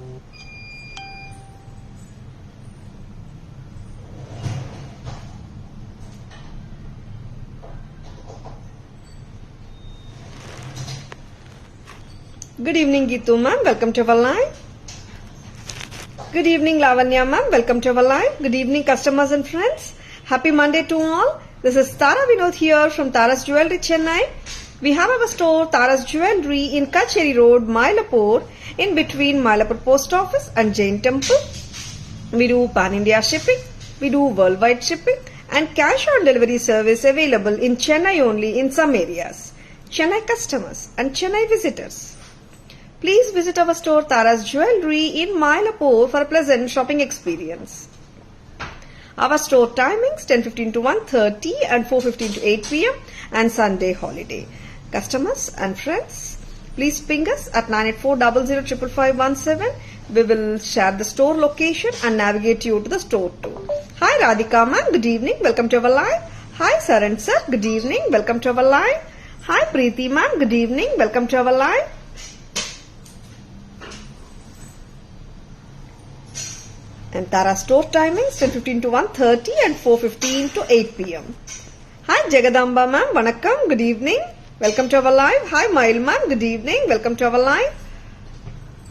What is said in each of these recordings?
Good evening, Geetu ma'am. Welcome to our live. Good evening, Lavanya ma'am. Welcome to our live. Good evening, customers and friends. Happy Monday to all. This is Tara Vinod here from Tara's Jewelry, Chennai. We have our store, Tara's Jewelry, in Kacheri Road, Mylapore, in between Mylapore Post Office and Jain Temple. We do pan-India shipping. We do worldwide shipping and cash on delivery service available in Chennai only in some areas. Chennai customers and Chennai visitors, please visit our store Tara's Jewelry in Mylapore for a pleasant shopping experience. Our store timings 10:15 to 1:30 and 4:15 to 8 p.m. and Sunday holiday. Customers and friends, please ping us at 9840055517. We will share the store location and navigate you to the store too. Hi Radhika ma'am, good evening. Welcome to our live. Hi Saran sir, good evening. Welcome to our live. Hi Preeti ma'am, good evening. Welcome to our live. And Tara store timings 10:15 to 1:30 and 4:15 to 8 p.m. Hi Jagadamba ma'am, vanakkam, good evening. Welcome to our live. Hi Mail ma'am, good evening. Welcome to our live.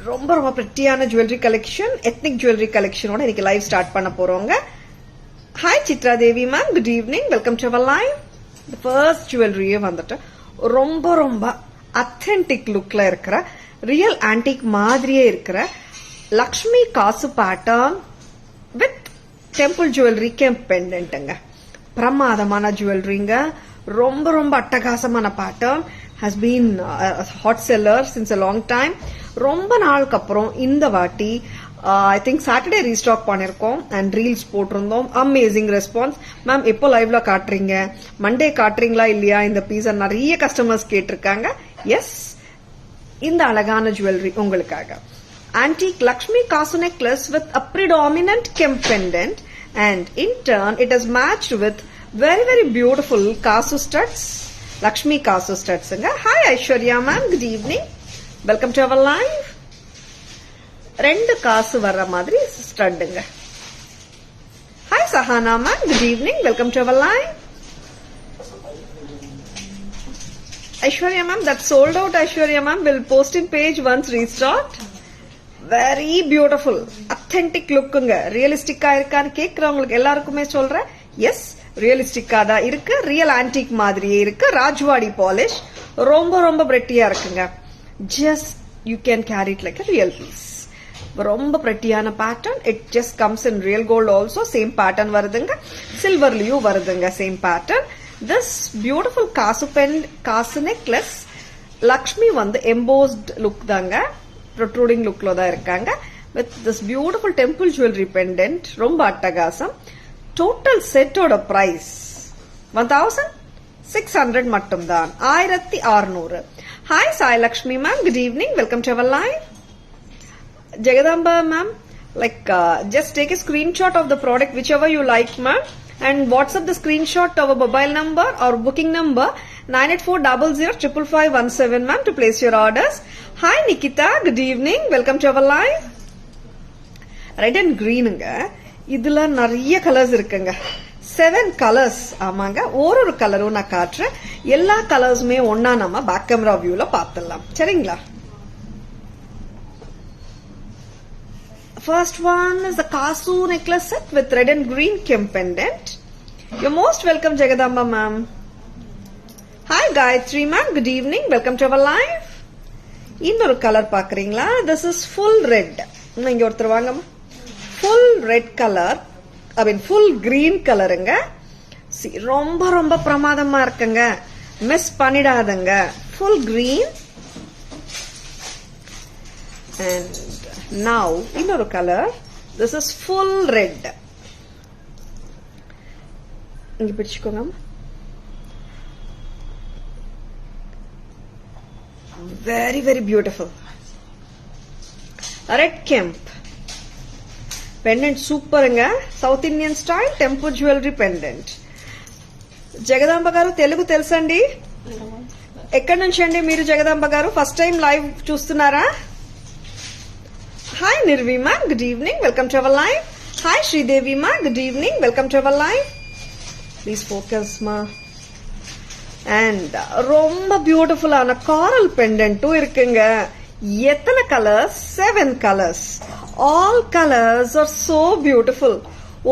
ரொம்ப ரொம்ப பிரிட்டியான jewellery collection, ethnic jewellery கலெக்ஷனோட இன்னைக்கு live start பண்ண போறோங்க. Hi Chitra Devi ma'am, good evening. Welcome to our live. First ஜுவல்லரியே வந்துட்டு ரொம்ப ரொம்ப அத்தென்டிக் லுக்ல இருக்கிற, ரியல் ஆன்டிக் மாதிரியே இருக்கிற லக்ஷ்மி காசு பேட்டர்ன் வித் டெம்பிள் ஜுவல்லரி கெம்ப் பெண்டன்ட்டுங்க. பிரமாதமான ஜுவல்லரிங்க, ரொம்ப ரொம்ப அட்டகாசமான pattern. has been a hot seller since a long time. ரொம்ப நாளுக்கு அப்புறம் இந்த வாட்டி ஐ திங்க் சாட்டர்டே ரீஸ்டாக் பண்ணிருக்கோம் அண்ட் ரீல்ஸ் போட்டிருந்தோம். Amazing response. மேம் எப்போ லைவ்ல காட்டுறீங்க, மண்டே காட்டுறீங்களா இல்லையா இந்த பீஸை நிறைய கஸ்டமர்ஸ் கேட்டிருக்காங்க. எஸ், இந்த அழகான ஜுவல்லரி உங்களுக்காக. Antique Lakshmi Kasu necklace with a predominant Kemp pendant, and in turn it is matched with very very beautiful Kasu studs, Lakshmi Kasu studs. Hi Aishwarya ma'am, good evening. Welcome to our live. ரெண்டு காசு வர்ற மாதிரி ஸ்டட்டுங்க. Hi Sahana ma'am, good evening. Welcome to our live. Aishwarya ma'am, that's sold out. Aishwarya ma'am, will post in page once restocked. Very beautiful authentic லுக்குங்க. ரியலிஸ்டிக்கா இருக்கான்னு கேட்கறவங்களுக்கு எல்லாருக்குமே சொல்றேன். எஸ், ரியலிஸ்டிக்கா தான் இருக்கு. ரியல் ஆன்டிக் மாதிரியே இருக்கு. ராஜ்வாடி பாலிஷ், ரொம்ப ரொம்ப பிரெட்டியா இருக்குங்க. Just you can carry it like a real piece. ரொம்ப பிரெட்டியான pattern. It just comes in real gold also. Same pattern வருதுங்க. சில்வர்லயும் வருதுங்க சேம் பேட்டர்ன். திஸ் பியூட்டிஃபுல் காசு நெக்லஸ் லக்ஷ்மி வந்து எம்போஸ்ட் லுக் தாங்க, protruding லுக்ல தான் இருக்காங்க. With this beautiful temple jewellery pendant. ரொம்ப அட்டகாசம். டோட்டல் செட்டோட பிரைஸ் 1600 மட்டும்தான். 1600. Hi Sai Lakshmi ma'am, good evening. Welcome to our live. Jagadamba ma'am, like just take a screenshot of the product whichever you like ma'am, and WhatsApp the screenshot to our mobile number or booking number 9840055517 ma'am to place your orders. Hi Nikita, good evening. Welcome to our live. Red and greenங்க, இதுல நிறைய colours இருக்குங்க. 7 colours. ஆமாங்க, ஒரு கலரும் நான் காட்டுறேன். எல்லா கலர்ஸுமே ஒன்னா நம்ம பேக் கேமரா வியூல பார்த்துடலாம். சரிங்களா? First one is the Kasu necklace set with red and green Kemp pendant. You're most welcome Jagadamba ma'am. Hi Gayatri ma'am, good evening. Welcome to our live. இன்னொரு கலர் பாக்குறீங்களா? This is full red. இங்க ஒருத்தர் வாங்க. Full red color, I mean full green கலருங்க. ரொம்ப ரொம்ப பிரமாதமா இருக்குங்க. மிஸ் பண்ணிடாதங்க. Full green. And now இன்னொரு கலர். This is full red. இங்க பிடிச்சுக்கோங்க. Very very beautiful. Red Kemp pendant సూపర్గా. South Indian style temple jewellery pendant. Jagadamba garu Telugu తెలుసండి? ఎక్కడి నుంచి అండి మీరు Jagadamba garu? First time live చూస్తున్నారా? Hi Nirvi ma'am, good evening, welcome to our live. Hi Sridevi ma'am, good evening, welcome to our live. Please focus ma. And ரொம்ப பியூட்டிஃபுல்லான coral pendant இருக்குங்க. எத்தனை colours? 7 colours. All colours R so beautiful.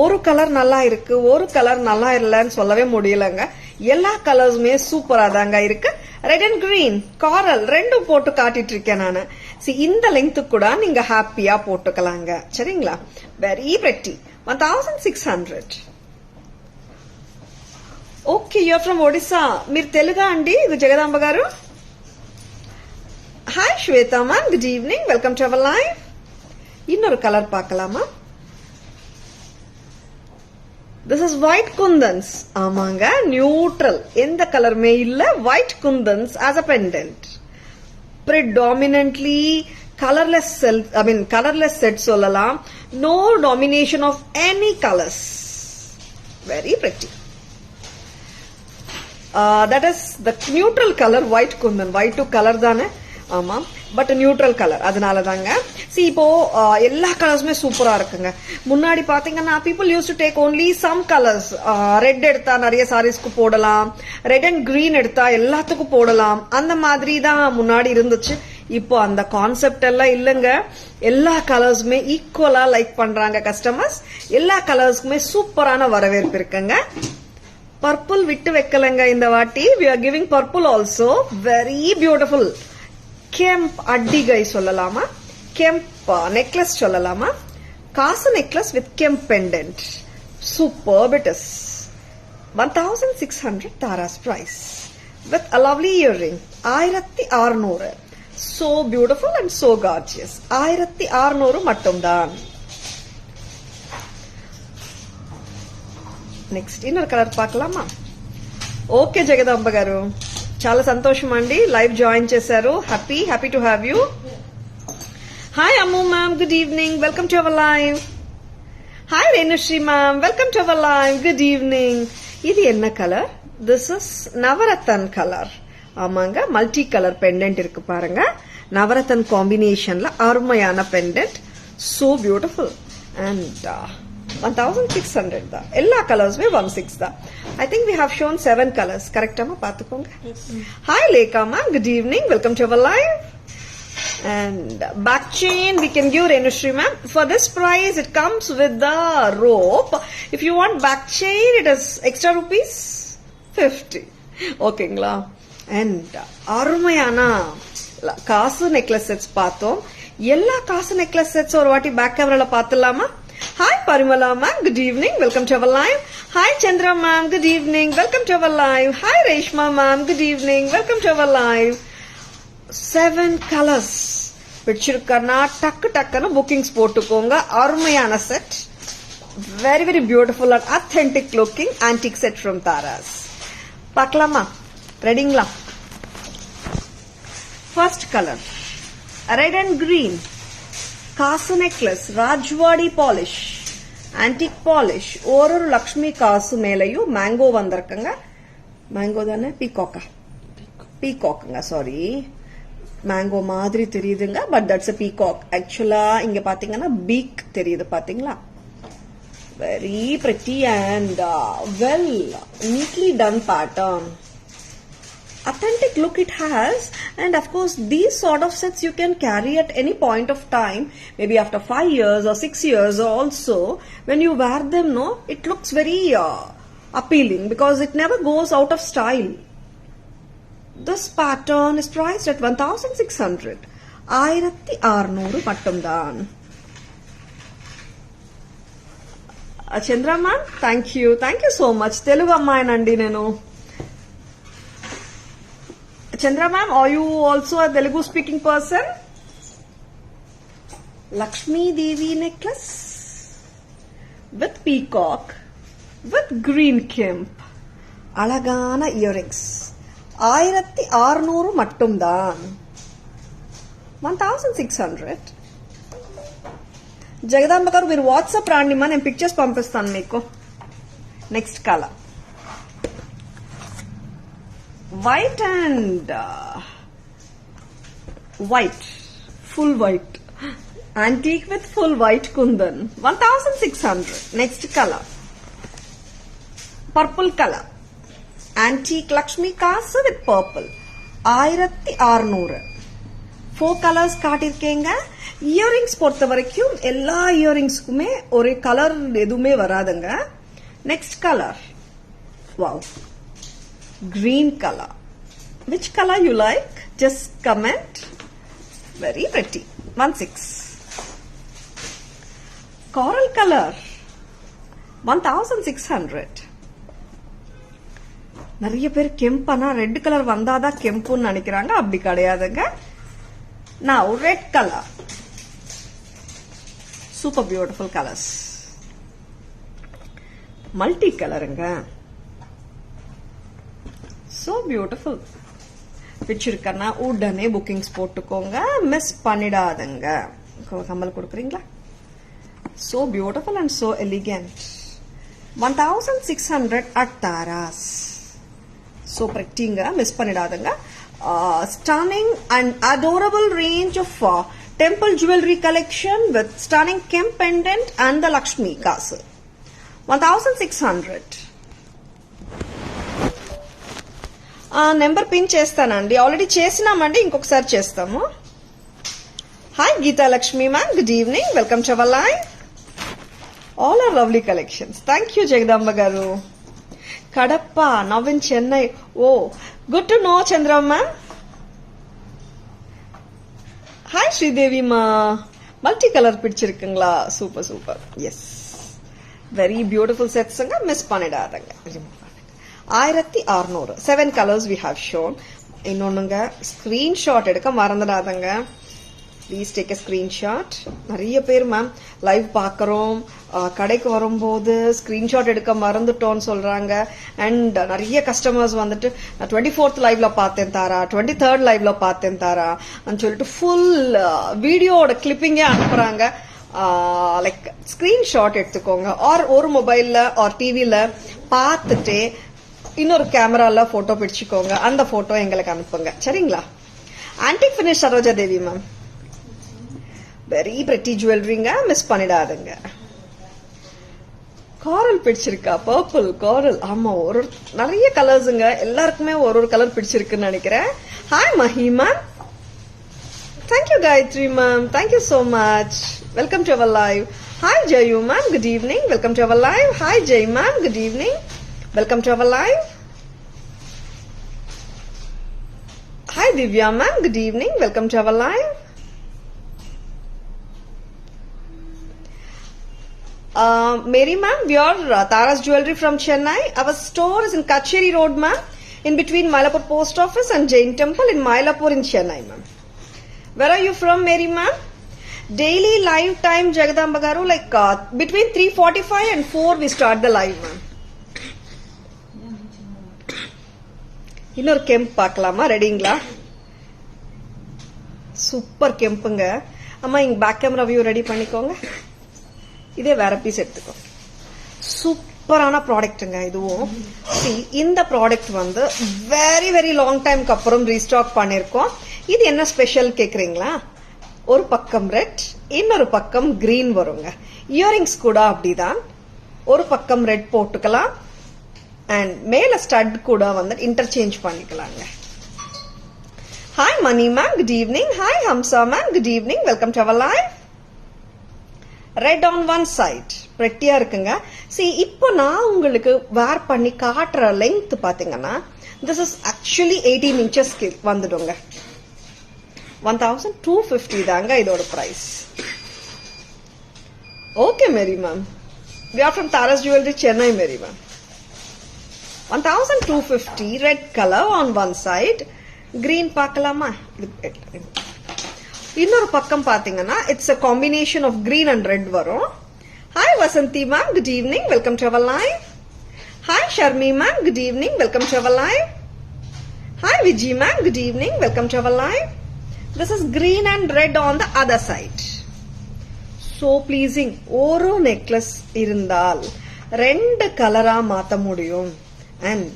ஒரு colour நல்லா இருக்கு, ஒரு colour நல்லா இல்லன்னு சொல்லவே முடியலங்க. எல்லா கலர்ஸுமே சூப்பரா தாங்க இருக்கு. ரெட் அண்ட் கிரீன், காரல் ரெண்டும் போட்டு காட்டிட்டு இருக்கேன் நானு. இந்த லெங்த் கூட நீங்க ஹாப்பியா போட்டுக்கலாங்க. சரிங்களா? Very pretty. 1600. Okay you are from Odisha. మీరు తెలుగా అండి Jagadamba garu? Hi Shweta ma'am, good evening, welcome to our live. இன்னொரு கலர் பார்க்கலாமா? This is white kundans. ஆமாங்க, நியூட்ரல், எந்த கலருமே இல்ல. White kundans as a pendant. predominantly colorless colorless set சொல்லலாம். no domination of any colors. very pretty. That is the neutral color white kundan. white to color தானே? ஆமா, but neutral colour, அதனால தாங்க. இப்போ எல்லா கலர்ஸுமே சூப்பரா இருக்குங்க. முன்னாடி பாத்தீங்கன்னா people use to take only some colours. Red எடுத்தா நிறைய சாரீஸ்க்கு போடலாம், ரெட் அண்ட் கிரீன் எடுத்தா எல்லாத்துக்கும் போடலாம், அந்த மாதிரி தான் முன்னாடி இருந்துச்சு. இப்போ அந்த கான்செப்ட் எல்லாம் இல்லங்க. எல்லா கலர்ஸுமே ஈக்குவலா லைக் பண்றாங்க கஸ்டமர்ஸ். எல்லா கலர்ஸ்க்குமே சூப்பரான வரவேற்பு இருக்குங்க. பர்பிள் விட்டு வைக்கலங்க இந்த வாட்டி. we are giving purple also. very beautiful. கெம்ப் அட்டிகை சொல்லலாமா? கெம்ப் நெக்லஸ் சொல்லலாமா? காசு necklace with kemp pendant. Super it is. 1600 Tara's price with a lovely earring. 1600. so beautiful and so gorgeous. 1600 மட்டும்தான். నెక్స్ట్ ఇన్నర్ కలర్ పాకలామా? ఓకే జగదాంబ గారు, చాలా సంతోషం అండి, లైవ్ జాయిన్ చేశారు. Happy to have you. Hi Ammu ma'am, good evening, welcome to our live. Hi Renushree ma'am, welcome to our live, good evening. ఇది என்ன colour? This is navratan colour. ஆமாங்க, multi colour pendant இருக்கு பாருங்க. நவரத்தன் காம்பினேஷன்ல அருமையான பெண்டன்ட். So beautiful. அண்ட் 1600 தான். எல்லா கலர்ஸுமே 16 தான். I think we have shown 7 colors. கரெக்டாமா பாத்துக்கோங்க. Hi Lekha ma'am, good evening, welcome to our live. And back chain we can give Renushri ma'am. For this price it comes with the rope. If you want back chain it is extra rupees 50. ஓகேங்களா? And அருமையான காசு necklace sets பார்த்தோம். எல்லா காசு necklace sets ஒரு வாட்டி back கவர்ல பாத்துலாமா? Hi Parimala ma'am, good evening, welcome to our live. Hi Chandra ma'am, good evening, welcome to our live. Hi Reshma ma'am, good evening, welcome to our live. 7 colors பிடிச்சிருக்கனா டக்கு டக்குன்னு bookings போட்டுக்கோங்க. அருமையான set, very beautiful and authentic looking antique set from Tara's. பார்க்கலாமா? ரெடிங்களா? First colour red and green, காசு necklace, Rajwadi polish, antique polish. ஒரு லக்ஷ்மி காசு மேலையும் மேங்கோ வந்திருக்குங்க. மேங்கோ தானே? பீகாக்குங்க, சாரி, மேங்கோ மாதிரி தெரியுதுங்க, பட் தட்ஸ் a பீகாக். ஆக்சுவலா இங்க பாத்தீங்கன்னா பீக் தெரியுது, பாத்தீங்களா? Very pretty and well neatly done pattern. Authentic look it has, and of course these sort of sets you can carry at any point of time, maybe after 5 years or 6 years also. When you wear them, no, it looks very appealing because it never goes out of style. This pattern is priced at 1600. 1600 மட்டும்தான். Chandra ma'am, thank you so much. Telugu ammayinandi nenu. Chandra ma'am, are you also a Telugu speaking person? Lakshmi Devi necklace with peacock with green kemp. Alagana earrings. 1600 மட்டும்தான். 1600. జగదాంబ గారు మీరు WhatsApp రాండిమా, నేను pictures పంపిస్తాను మీకు. Next colour white and white, full white. Antique with full white kundan. 1600. Next color. Purple color. Antique Lakshmi kasu with purple. 1600. 4 colors காட்டிருக்கேங்க. Earrings பொறுத்த வரைக்கும் எல்லா இயரிங்ஸ்க்குமே ஒரே கலர் எதுவுமே வராதுங்க. Next colour. Wow. Green color. Which color you like? Just comment. Very pretty. 16. Coral color. 1600. நிறைய பேர் கெம்பனா red colour வந்தாதான் கெம்புன்னு நினைக்கிறாங்க. அப்படி கிடையாதுங்க. Now red color. Super beautiful colors. Multi colorங்க. So beautiful. பிடிச்சிருக்கனா உடனே புக்கிங்ஸ் போட்டுக்கோங்க. மிஸ் பண்ணிடாதங்க. கம்மல் கொடுக்குறீங்களா? So beautiful and so elegant. 1600 at Taras. So prettyங்க. மிஸ் பண்ணிடாதங்க. Stunning and adorable range of temple jewelry collection with stunning Kemp pendant and the Lakshmi castle. 1600. Number pin చేస్తానండి. Already చేసినామండి. ఇంకొకసారి చేస్తాము. Hi Geetha Lakshmi ma'am, good evening. Welcome to our live. All are lovely collections. Thank you Jagadamba garu. Kadapa, now in Chennai. Oh good to know Chandramma. Hi Sridevi మా. Multi colour பிடிச்சிருக்குங்களா? Super super. Yes, very beautiful செட்ஸுங்க. Miss பண்ணிடாதங்க. 1600. 7 colors we have shown. இன்னொன்னுங்க, screenshot எடுக்க மறந்துடாதங்க. Please take a screenshot. நிறைய பேர் ma'am live பார்க்குறோம், கடைக்கு வரும்போது ஸ்கிரீன்ஷாட் எடுக்க மறந்துட்டோன்னு சொல்றாங்க. அண்ட் நிறைய கஸ்டமர்ஸ் வந்துட்டு நான் 24th லைவ்ல பார்த்தேன் தாரா, 23rd லைவ்ல பார்த்தேன் தாரா அப்படின்னு சொல்லிட்டு ஃபுல் வீடியோட கிளிப்பிங்கே அனுப்புறாங்க. லைக் ஸ்கிரீன்ஷாட் எடுத்துக்கோங்க. ஆர் ஒரு மொபைல்ல ஆர் டிவில பார்த்துட்டு இன்னொரு கேமரால போட்டோ பிடிச்சுக்கோங்க. அந்த போட்டோ எங்களுக்கு அனுப்புங்க. சரிங்களா? Antique finish Saroja Devi ma'am. Very pretty ஜுவல்லரிங்க. மிஸ் பண்ணிடாதுங்க. காரல் பிடிச்சிருக்கா? Purple coral. ஆமா, ஒரு நிறைய கலர்ஸுங்க. எல்லாருக்குமே ஒரு கலர் பிடிச்சிருக்குன்னு நினைக்கிறேன். Hi Mahima. Thank you Gayathri ma'am. Thank you so much. Welcome to our live. Hi Jeyu ma'am, good evening. Welcome to our live. Hi Jai ma'am, good evening. Welcome to our live. Hi Divya ma'am, good evening. Welcome to our live. Mary ma'am, we are Tara's Jewelry from Chennai. Our store is in Kacheri Road ma'am, in between Mylapore Post Office and Jain Temple in Mylapore in Chennai ma'am. Where are you from Mary ma'am? Daily live time Jagadamba garu, like between 3:45 and 4 we start the live ma'am. இன்னொரு கெம்ப் பார்க்கலாமா? ரெடிங்களா? Super கெம்புங்க. அம்மா இங்க back camera view ready பண்ணிக்கோங்க. இதே வேற piece எடுத்துக்கோ. சூப்பரான ப்ராடக்ட்டுங்க இதுவும். இந்த ப்ராடக்ட் வந்து வெரி வெரி லாங் டைம்க்கு அப்புறம் ரீஸ்டாக் பண்ணிருக்கோம். இது என்ன ஸ்பெஷல் கேக்குறீங்களா? ஒரு பக்கம் ரெட், இன்னொரு பக்கம் கிரீன் வருங்க. இயரிங்ஸ் கூட அப்படிதான். ஒரு பக்கம் ரெட் போட்டுக்கலாம் அண்ட் மேல ஸ்டட் கூட வந்து இன்டர்சேஞ்ச் பண்ணிக்கலாங்க. Hi Mani ma'am, good evening. Hi Hamsa ma'am, good evening. Welcome to our live. Red on one side பிரெட்டியா இருக்குங்க. இப்போ நான் உங்களுக்கு வேர் பண்ணி காட்டுற லெங்த் பாத்தீங்கன்னா திஸ் இஸ் ஆக்சுவலி 18 inches வந்துடுங்க. 1250 தாங்க இதோட price. Okay Mary ma'am. We are from Tara's Jewelry, Chennai, Mary ma'am. 1250 red color on one side. Green பார்க்கலாமா? இன்னொரு பக்கம் பாத்தீங்கன்னா it's a combination of green and red வரும். Hi Vasanthi ma'am, good evening. Welcome to our live. Hi Sharmi ma'am, good evening. Welcome to our live. Hi Vijay ma'am, good evening. Welcome to our live. This is green and red on the other side. So pleasing. ஒரு necklace இருந்தால் ரெண்டு கலரா மாத்த முடியும். And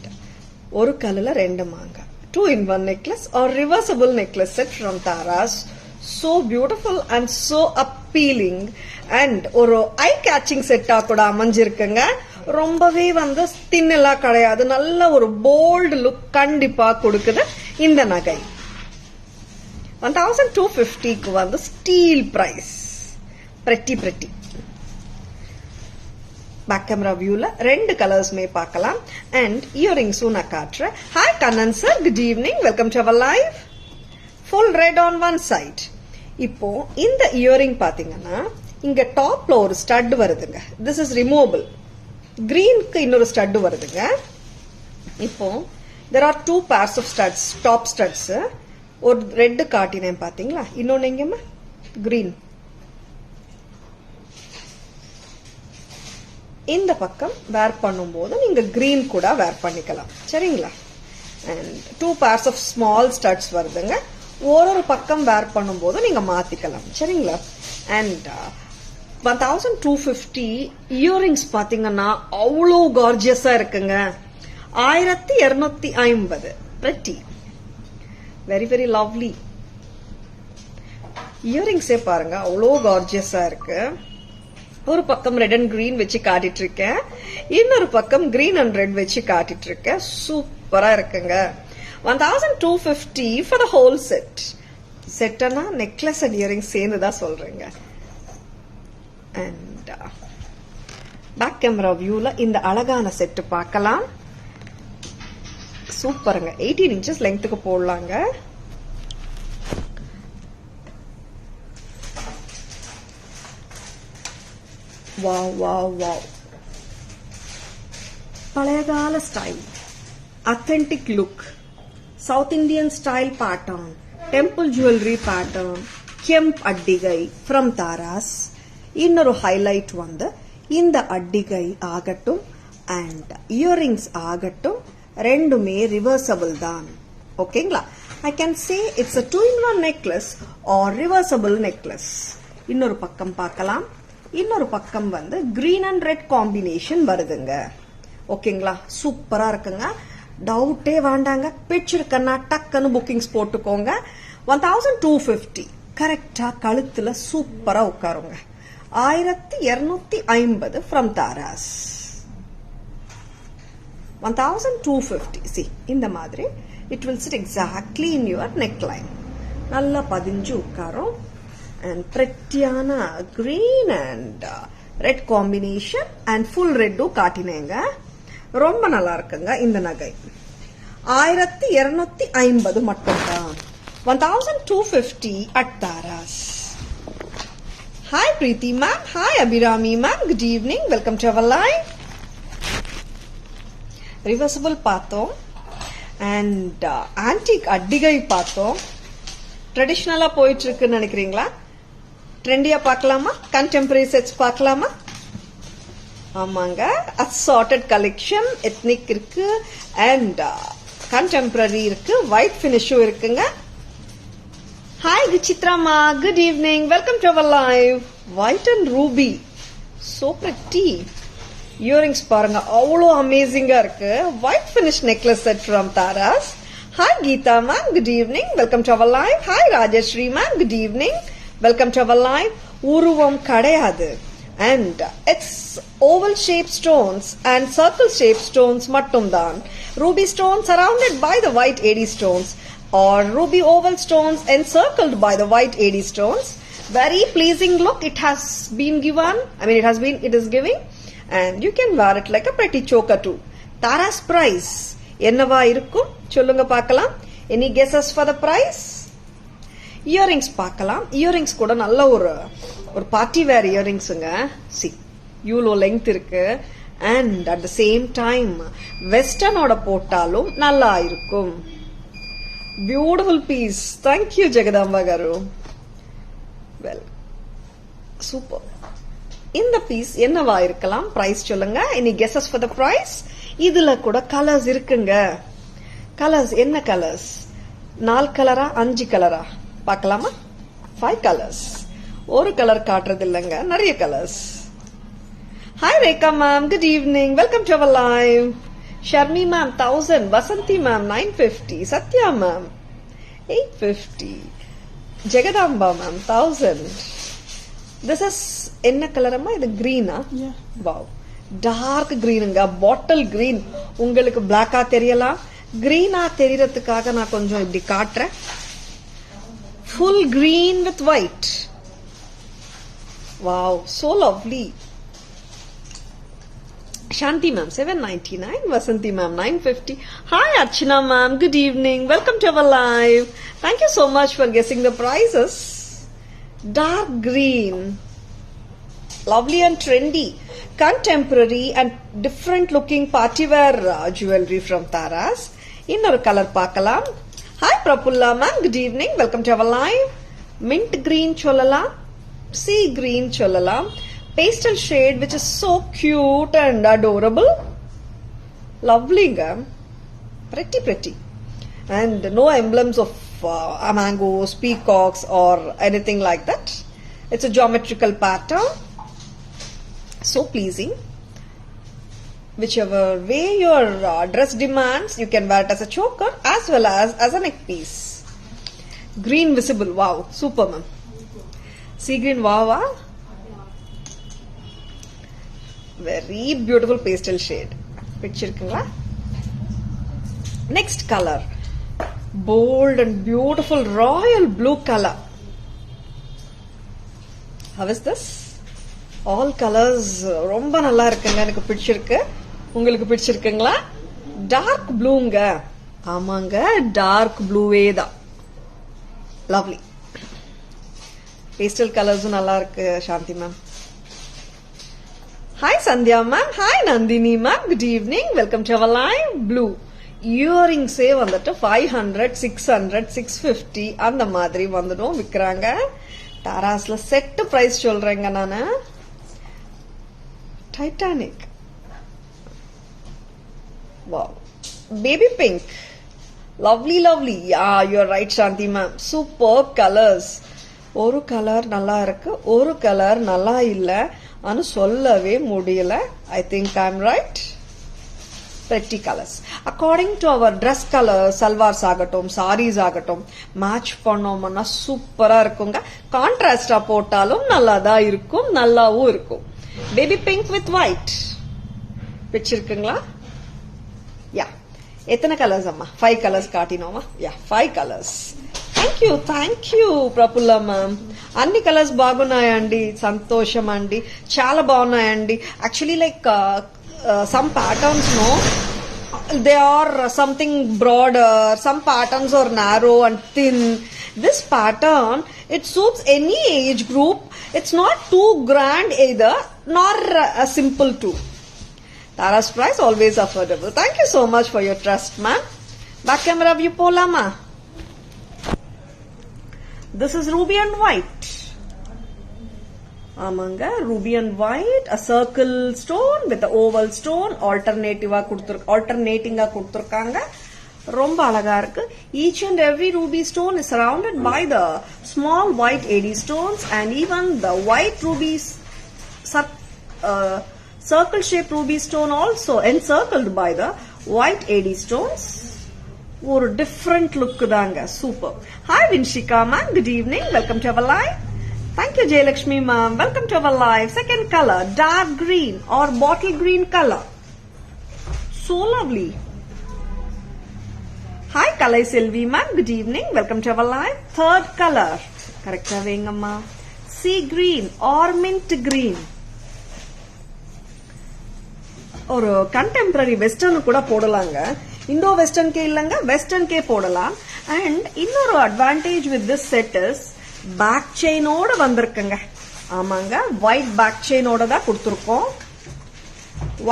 ஒரு கலர்ல ரெண்டு மாங்க. 2-in-1 necklace or reversible necklace set from Tara's. So beautiful and so appealing and ஒரு ஐ கேச்சிங் செட்டா கூட அமைஞ்சிருக்குங்க. ரொம்பவே வந்து தின் எல்லாம் கிடையாது, நல்ல ஒரு போல்டு லுக் கண்டிப்பா கொடுக்குது இந்த நகை. 1250க்கு வந்து steal price. pretty back camera வியூல ரெண்டு கலர்ஸ்மே பார்க்கலாம். அண்ட் இயரிங்ஸும் நான் காட்டுறேன். Hi Kannan sir, good evening, welcome to our live. Full red on one side. இப்போ இந்த இயரிங் பாத்தீங்கன்னா இங்க டாப்ல ஒரு ஸ்டட் வருதுங்க. This is removable. கிரீனுக்கு இன்னொரு ஸ்டட் வருதுங்க. இப்போ there are two pairs of studs, top studs. ஒரு ரெட் காட்டினேன் பாத்தீங்களா, இன்னொன்னு எங்கம்மா கிரீன். இந்த பக்கம் வேர் பண்ணும்போது நீங்க கிரீன் கூட வேர் பண்ணிக்கலாம், சரிங்களா. And 2 pairs of small studs வருதுங்க. ஒரு பக்கம் வேர் பண்ணும்போது நீங்க மாத்திக்கலாம், சரிங்களா. அண்ட் 1250 இயரிங்ஸ் பாத்தீங்கன்னா அவ்வளோ கார்ஜியஸா இருக்குங்க. 1250. pretty, very very lovely. இயரிங்ஸே பாருங்க அவ்வளோ கார்ஜியஸா இருக்கு. ஒரு பக்கம் ரெட் அண்ட் கிரீன் வச்சு காட்டிட்டு இருக்கேன், இன்னொரு பக்கம் கிரீன் அண்ட் ரெட் வச்சு காட்டிட்டு இருக்கேன். சூப்பரா இருக்குங்க. 1250 for the whole set. செட்னா நெக்லஸ் அண்ட் இயரிங் சேர்ந்துதான் சொல்றேங்க. அண்ட் பேக் கேமரா வியூல இந்த அழகான செட் பார்க்கலாம். சூப்பருங்க. 18 inches லெங்க்த்துக்கு போடலாங்க. Wow wow wow. பழையகால style, authentic look, south Indian style pattern, temple jewellery pattern, kemp அட்டிகை ஃப்ரம் தாராஸ். இன்னொரு ஹைலைட் வந்து இந்த அட்டிகை ஆகட்டும் அண்ட் இயரிங்ஸ் ஆகட்டும் ரெண்டுமே ரிவர்சபிள் தான். ஓகேங்களா. I can say it's a 2-in-1 necklace or reversible necklace. இன்னொரு பக்கம் பார்க்கலாம். இன்னொரு பக்கம் வந்து கிரீன் அண்ட் ரெட் காம்பினேஷன் வருதுங்க. ஓகேங்களா. சூப்பரா இருக்குங்க. டவுட்டே வேண்டாங்க. பிடிச்சிருக்கன்னா டக்குன்னு புக்கிங்ஸ் போட்டுக்கோங்க. 1250 கரெக்டா கழுத்துல சூப்பரா உட்காருங்க. 1250 from தாராஸ். 1250. see இந்த மாதிரி it will sit exactly in your neckline. நல்லா பதிஞ்சு உட்காரும். and prettyயான green and red combination and full red காட்டினேங்க. ரொம்ப நல்லா இருக்குங்க இந்த நகை. 1250 மட்டும்தான். 1250 at Tara's. Hi Preeti ma'am, hi Abhirami ma'am, good evening, welcome to our live. Reversible பார்த்தோம் and antique அட்டிகை பார்த்தோம். ட்ரெடிஷனலா போயிட்டு இருக்குன்னு நினைக்கிறீங்களா? ட்ரெண்டியா பார்க்கலாமா? கண்டெம்பரரி செட்ஸ் பார்க்கலாமா? ஆமாங்க. அசார்டட் கலெக்ஷன், எத்னிக் இருக்கு அண்ட் கண்டெம்பரரி இருக்கு, ஒயிட் பினிஷும் இருக்குங்க. ஹாய் விசித்ராமா, good evening, welcome to our live. White and ruby, so pretty. Earrings பாருங்க அவ்வளோ அமேசிங்கா இருக்கு. White finish necklace set from Tara's. Hi Geetha ma'am, good evening, welcome to our live. Hi Rajashree ma'am, good evening, welcome to our live. உருவம் கிடையாது and it's oval shaped stones and circle shaped stones மட்டும்தான். Ruby stones surrounded by the white AD stones or ruby oval stones encircled by the white AD stones. Very pleasing look it has been given. It is giving and you can wear it like a pretty choker too. Tara's price என்னவா இருக்கும் சொல்லுங்க பார்க்கலாம். Any guesses for the price? Earrings பார்க்கலாம். Earrings கூட நல்ல ஒரு party wear இயரிங்ஸுங்க. See இவ்வளோ லெங்த் இருக்கு and at the same time வெஸ்டர்னோட போட்டாலும் நல்லா இருக்கும். Beautiful piece. Thank you Jagadamba garu. Well super. இந்த பீஸ் என்னவா இருக்கலாம்? பிரைஸ் சொல்லுங்க. Any guesses for the price? இதுல கூட கலர்ஸ் இருக்குங்க. கலர்ஸ் என்ன கலர்ஸ்? 4 கலரா 5 கலரா பார்க்கலாமா? 5 கலர்ஸ். ஒரு கலர் காட்டுறது இல்லைங்க, நிறைய colours. Hi Rekha ma'am, good evening, welcome to our live. Sharmi ma'am 1000, Vasanthi ma'am 950, Sathya ma'am 850, Jagadamba ma'am 1000. This is என்ன கலர் அம்மா? இது கிரீனா? வாவ், டார்க் கிரீனுங்க, பாட்டில் கிரீன். உங்களுக்கு பிளாக்கா தெரியலாம், கிரீனா தெரியறதுக்காக நான் கொஞ்சம் இப்படி காட்டுறேன். Full green with white. Wow, so lovely. Shanti ma'am 799, Vasanti ma'am 950. Hi Archana ma'am, good evening, welcome to our live. Thank you so much for guessing the prices. Dark green, lovely and trendy, contemporary and different looking party wear jewelry from Taras. Innoru color paakalam. Hi Prapulla ma'am, good evening, welcome to our live. Mint green cholala, sea green cholala, pastel shade which is so cute and adorable. Lovely ga, pretty. And no emblems of mangoes, peacocks or anything like that. It's a geometrical pattern, so pleasing. Whichever way your dress demands, you can wear it as a choker as well as a neck piece. Green visible, wow, super ma'am. Sea green, wow. Very beautiful pastel shade. Picture இருக்குங்களா? Next color, bold and beautiful royal blue color. How is this? All colors ரொம்ப நல்லா இருக்குங்க, எனக்கு பிடிச்சிருக்கு. உங்களுக்கு பிடிச்சிருக்குங்களா? Dark ப்ளூங்க. ஆமாங்க, dark ப்ளூவே தான். Lovely. Pastel கலர்ஸும் நல்லா இருக்கு சாந்தி ma'am. Hi Sandhya ma'am, hi Nandini ma'am, good evening, welcome to our live. Blue earrings வந்துட்டு 500, 600, 650 அந்த மாதிரி வந்துடும் விக்கிறாங்க. தாராஸ்ல செட் பிரைஸ் சொல்றேங்க நானு. Titanic, wow, baby pink, lovely. Yeah, you're right Shanti ma'am, super colors. ஒரு கலர் நல்லா இருக்கு, ஒரு கலர் நல்லா இல்ல அனு சொல்லவே முடியல. I think I'm right. Pretty colors. According to our dress colors, salwars ஆகட்டும், sarees ஆகட்டும், மேட்ச் பண்ணோம்னா சூப்பரா இருக்குங்க. கான்ட்ராஸ்டா போட்டாலும் நல்லா தான் இருக்கும், நல்லாவும் இருக்கும். பேபி பிங்க் வித் ஒயிட் பிடிச்சிருக்குங்களா? யா, எத்தனை கலர்ஸ் அம்மா? 5 கலர்ஸ் காட்டினோமா? Yeah, 5 colours. Thank you Praphulla ma'am. అన్ని కలర్స్ బాగున్నాయండి, సంతోషం అండి, చాలా బాగున్నాయండి. Actually like some patterns no they are something broader, some patterns are narrow and thin. This pattern it suits any age group. It's not too grand either nor simple too. Tara's price always affordable. Thank you so much for your trust ma'am. Back camera view polama. This is ruby and white. Amanga ruby and white, a circle stone with the oval stone alternating kuduthirukanga. Romba alaga irukku. Each and every ruby stone is surrounded by the small white AD stones, and even the white rubies circle shaped ruby stone also encircled by the white AD stones. ஒரு different look தாங்க, super. Hi Vinshika ma'am, good evening, welcome to our live. Thank you Jayalakshmi ma'am, welcome to our live. Second color, dark green or bottle green color, so lovely. Hi Kalai Selvi ma'am, good evening, welcome to our live. Third color, correct vengamma, sea green or mint green. ஒரு contemporary western கூட போடலாங்க. Indo western கே இல்லங்க, western கே போடலாம். And இன்னொரு advantage with this set is back செயினோட வந்திருக்குங்க. ஆமாங்க, ஒயிட் பேக் செயினோட தான் கொடுத்துருக்கோம்.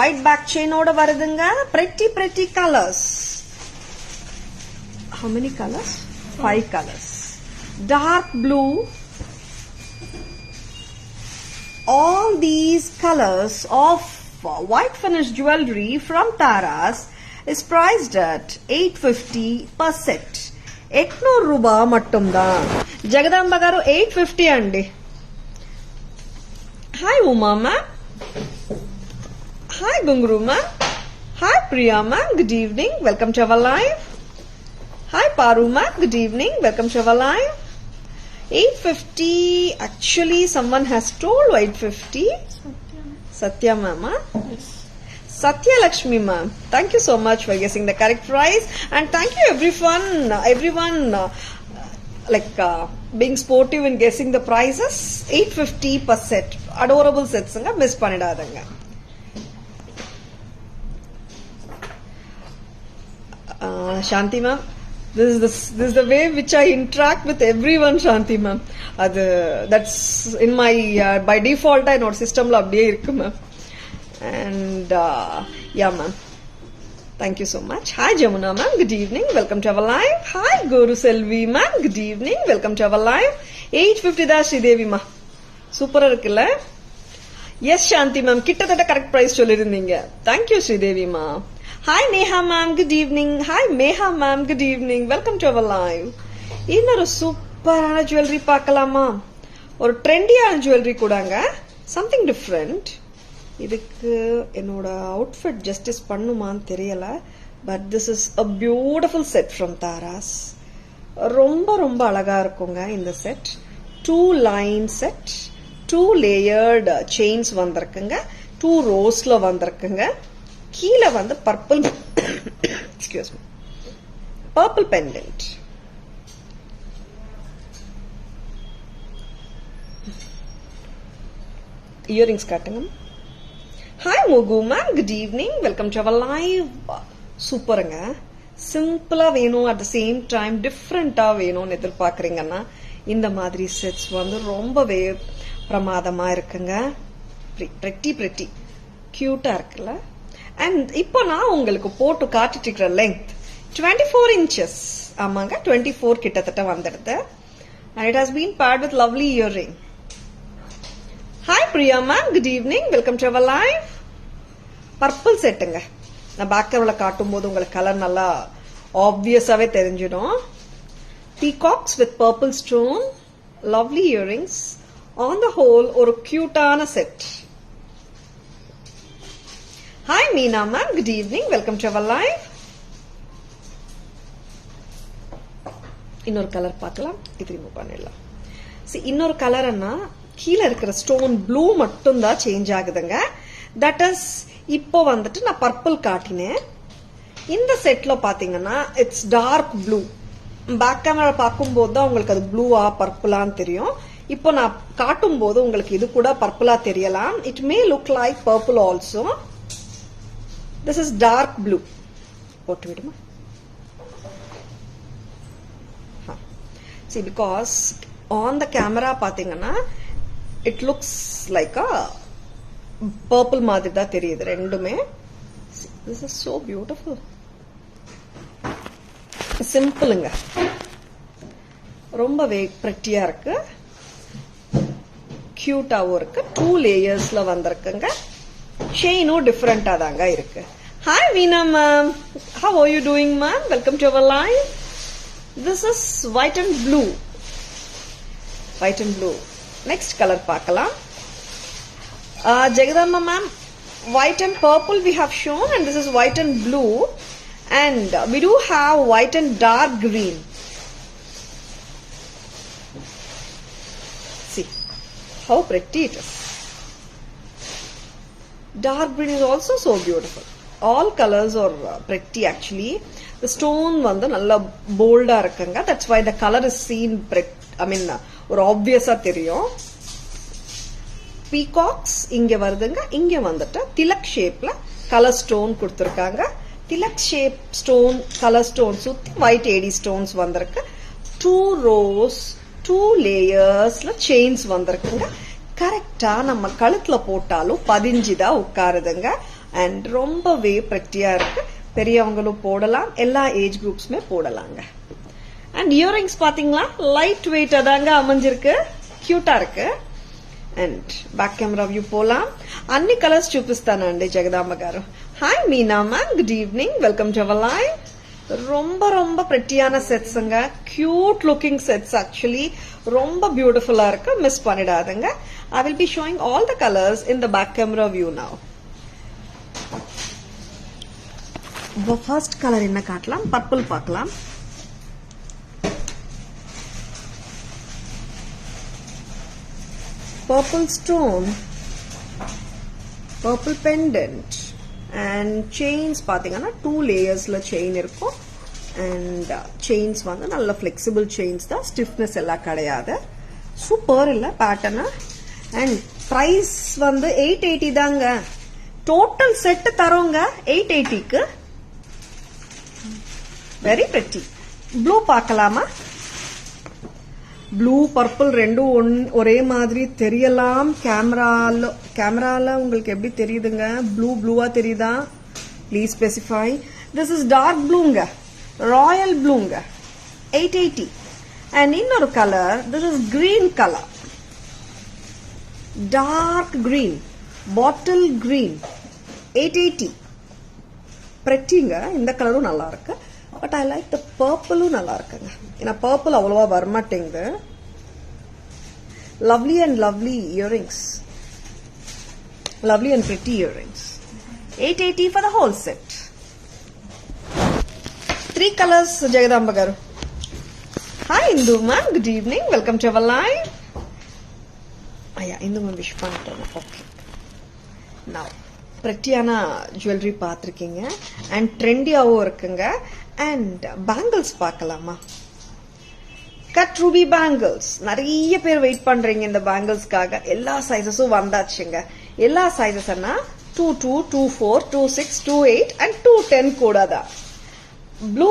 ஒயிட் பேக் செயினோட வருதுங்க. pretty colors. How many colors? 5 colors. Dark blue. All these colors of white finish jewelry from Taras is priced at 850 per set. 800 రూపాయ మట్టుందా? జగదాంబ గారు 850 అండి. Hi Uma ma'am, hi Gunguru ma'am, hi Priya ma'am, good evening, welcome to our live. Hi Paru ma'am, good evening, welcome to our live. 850. Actually, someone has told 850. Satya mama. Yes. Satya Lakshmi ma'am, thank you so much for guessing the correct price, and thank you everyone being sportive in guessing the prices. 850 per set, adorable sets nga miss pannidadanga. Shanti ma'am, this is the way which I interact with everyone, Shanti ma'am. That's in my by default I note system la abdiye irukku ma'am. And yeah ma'am, thank you so much. Hi Jamuna ma'am, good evening, welcome to our live. Hi Guru Selvi ma'am, good evening, welcome to our live. 850 da Sridevi ma, super irukilla. Yes Shanti ma'am, kittathata correct price sollirundinga. Thank you Sridevi ma. Hi Neha ma'am, good evening. Hi Meha ma'am, good evening, welcome to our live. இன்னொரு சூப்பரான jewellery பார்க்கலாமா? ஒரு ட்ரெண்டியான jewellery கூடாங்க, something different. இதுக்கு என்னோட outfit justice பண்ணுமான்னு தெரியல, but this is a beautiful set from Tara's. ரொம்ப ரொம்ப அழகா இருக்குங்க இந்த செட். 2 லைன் செட், 2 லேயர்டு செயின்ஸ் வந்திருக்குங்க, 2 ரோஸ்ல வந்திருக்குங்க. கீழே வந்து purple excuse me purple pendant. Earrings காட்டுங்க. Hi Mugu ma'am, good evening, welcome to our live. சூப்பருங்க, சிம்பிளா வேணும், அட் த சேம் டைம் டிஃப்ரெண்டா வேணும்னு எதிர்பார்க்கறீங்கன்னா இந்த மாதிரி செட்ஸ் வந்து ரொம்பவே பிரமாதமா இருக்குங்க. பிரெட்டி கியூட்டா இருக்குல்ல. அண்ட் இப்போ நான் உங்களுக்கு போட்டு காட்டிட்டு இருக்கிற லெங்த் 24 inches. ஆமாங்க, 24 கிட்டத்தட்ட வந்துடுது. And it has been paired with lovely earring. Hi Priya ma'am, good evening, welcome to our live. Purple செட்டுங்க, நான் பேக் கவர்ல காட்டும் போது உங்களுக்கு கலர் நல்லா ஆப்வியஸாவே தெரிஞ்சிடும். Peacocks with purple stone, lovely earrings, on the whole ஒரு கியூட்டான set. Hi Meena ma'am, good evening, welcome to our live. இன்னொரு கலர் பார்க்கலாம், இது ரிமூவ் பண்ணிடலாம். இன்னொரு கலர்னா கீழே இருக்கிற ஸ்டோன் ப்ளூ மட்டும் தான் சேஞ்ச் ஆகுதுங்க. தட் இஸ் இப்போ வந்துட்டு நான் பர்பிள் காட்டினேன். இந்த செட்ல பாத்தீங்கன்னா it's dark blue. Back camera பார்க்கும்போது தான் உங்களுக்கு அது ப்ளூவா பர்பிளான்னு தெரியும். இப்போ நான் காட்டும் போது உங்களுக்கு இது கூட பர்பிளா தெரியலாம். It may look like purple also. This is dark blue. போட்டு விடுமா? See, because on the camera பாத்தீங்கன்னா it looks like a purple மாதிரி தான் தெரியுது ரெண்டுமே. This is so beautiful. சிம்பிளுங்க, ரொம்பவே பிரெட்டியா இருக்கு, கியூட்டாவும் இருக்கு. 2 லேயர்ஸ்ல வந்திருக்குங்க. செயினும் டிஃபரெண்டா தாங்க இருக்கு. Hi Veena ma'am, how are you doing ma'am? Welcome to our live. This is white and blue. White and blue. Next color பார்க்கலாம். Jagadamba ma'am, white and purple we have shown, and this is white and blue, and we do have white and dark green. See how pretty it is. Dark green is also so beautiful. All colors are pretty actually. The stone வந்து நல்ல போல்டா இருக்குங்க. That's why the color is seen, ஒரு ஆப்வியஸா தெரியும். Peacocks இங்க வருதுங்க. இங்க வந்துட்டு திலக் ஷேப்ல கலர் ஸ்டோன் கொடுத்திருக்காங்க. Tilak shape stone, colour stone சுத்தி ஒயிட் ஏடி ஸ்டோன்ஸ் வந்திருக்கு. 2 rows, 2 லேயர்ஸ்ல செயின்ஸ் வந்திருக்குங்க. கரெக்டா நம்ம கழுத்துல போட்டாலும் பதிஞ்சுதான் உட்காருதுங்க. அண்ட் ரொம்பவே பிரெட்டியா இருக்கு. பெரியவங்களும் போடலாம், எல்லா ஏஜ் குரூப்ஸ்மே போடலாங்க. அண்ட் இயரிங்ஸ் பாத்தீங்களா, லைட் வெயிட் அதாங்க அமைஞ்சிருக்கு, క్యూటా இருக்கு. అండ్ బ్యాక్ కెమెరా వ్యూ పోలాం. అన్ని కలర్స్ చూపిస్తానండి Jagadamba garu. Hi Meena ma'am, good evening, welcome to our live. ரொம்ப ரொம்ப பிரெட்டியான செட்ஸ்ங்க, கியூட் லுக்கிங் செட்ஸ். ஆக்சுவலி ரொம்ப பியூட்டிஃபுல்லா இருக்கு, மிஸ் பண்ணிடாதுங்க. I will be showing all the colours in the back camera view now. First colour என்ன காட்டலாம், பர்பிள் பார்க்கலாம். purple stone, purple pendant, and chains பாத்தீங்கன்னா 2 லேயர்ஸ்ல செயின் இருக்கும். and chains வந்து நல்ல flexible chains தான், stiffness எல்லாம் கிடையாது. சூப்பர் இல்ல பேட்டர்ன். and price வந்து 880 தாங்க. டோட்டல் செட் தரோங்க 880க்கு. Very pretty. ப்ளூ பார்க்கலாமா? ப்ளூ பர்பிள் ரெண்டும் ஒரே மாதிரி தெரியலாம். கேமரால உங்களுக்கு எப்படி தெரியுதுங்க? ப்ளூவா தெரியுதா? Please specify. This is dark ப்ளூங்க, ராயல் ப்ளூங்க, 880. அண்ட் இன்னொரு colour, this is green colour, dark green, bottle green, 880. பிரெட்டிங்க. இந்த கலரும் நல்லா இருக்கு. பட் ஐ லைக் த பர்பிளும் நல்லா இருக்குங்க. ஏன்னா பர்பிள் அவ்வளவா வரமாட்டேங்குது. Lovely and lovely earrings, lovely and pretty earrings. 880 for the whole set. 3 colors, Jagadamba garu. Hi Indu ma'am, good evening. Welcome to our live. Indu ma'am wish பண்ணிட்டேன். Okay. Now பிரெட்டியான jewellery பார்த்துருக்கீங்க and ட்ரெண்டியாகவும் இருக்குங்க. And bangles பார்க்கலாமா? Cut Ruby bangles. நிறைய பேர் wait பண்றீங்க இந்த பேங்கிள்ஸ்க்காக. எல்லா சைசஸும் வந்தாச்சுங்க. எல்லா சைசஸ்னா 22, 24, 26, 28 அண்ட் 210 கூட தான். ப்ளூ,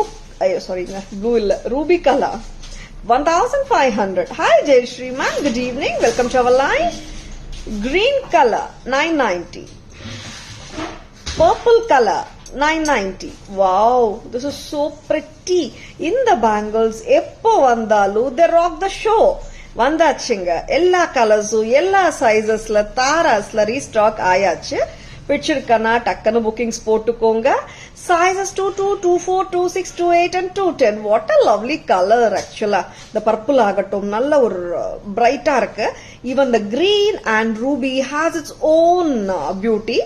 சாரிங்க ப்ளூ இல்ல, ruby colour 1500. Hi Jayashree ma'am, good evening, welcome to our live. Green colour 990. Purple color 990. Wow, this is so pretty. In the bangles எப்போ வந்தாலும் they rock the show. வந்தாச்சுங்க. எல்லா கலர்ஸும் எல்லா சைசஸ்ல தாராஸ்ல ரீஸ்டாக் ஆயாச்சு. பிடிச்சிருக்கனா டக்குன்னு புக்கிங்ஸ் போட்டுக்கோங்க. Sizes 22, 24, 26, 28 and 210. What a lovely colour. ஆக்சுவலா இந்த பர்பிள் ஆகட்டும் நல்ல ஒரு பிரைட்டா இருக்கு. Even the green and ruby has its own beauty.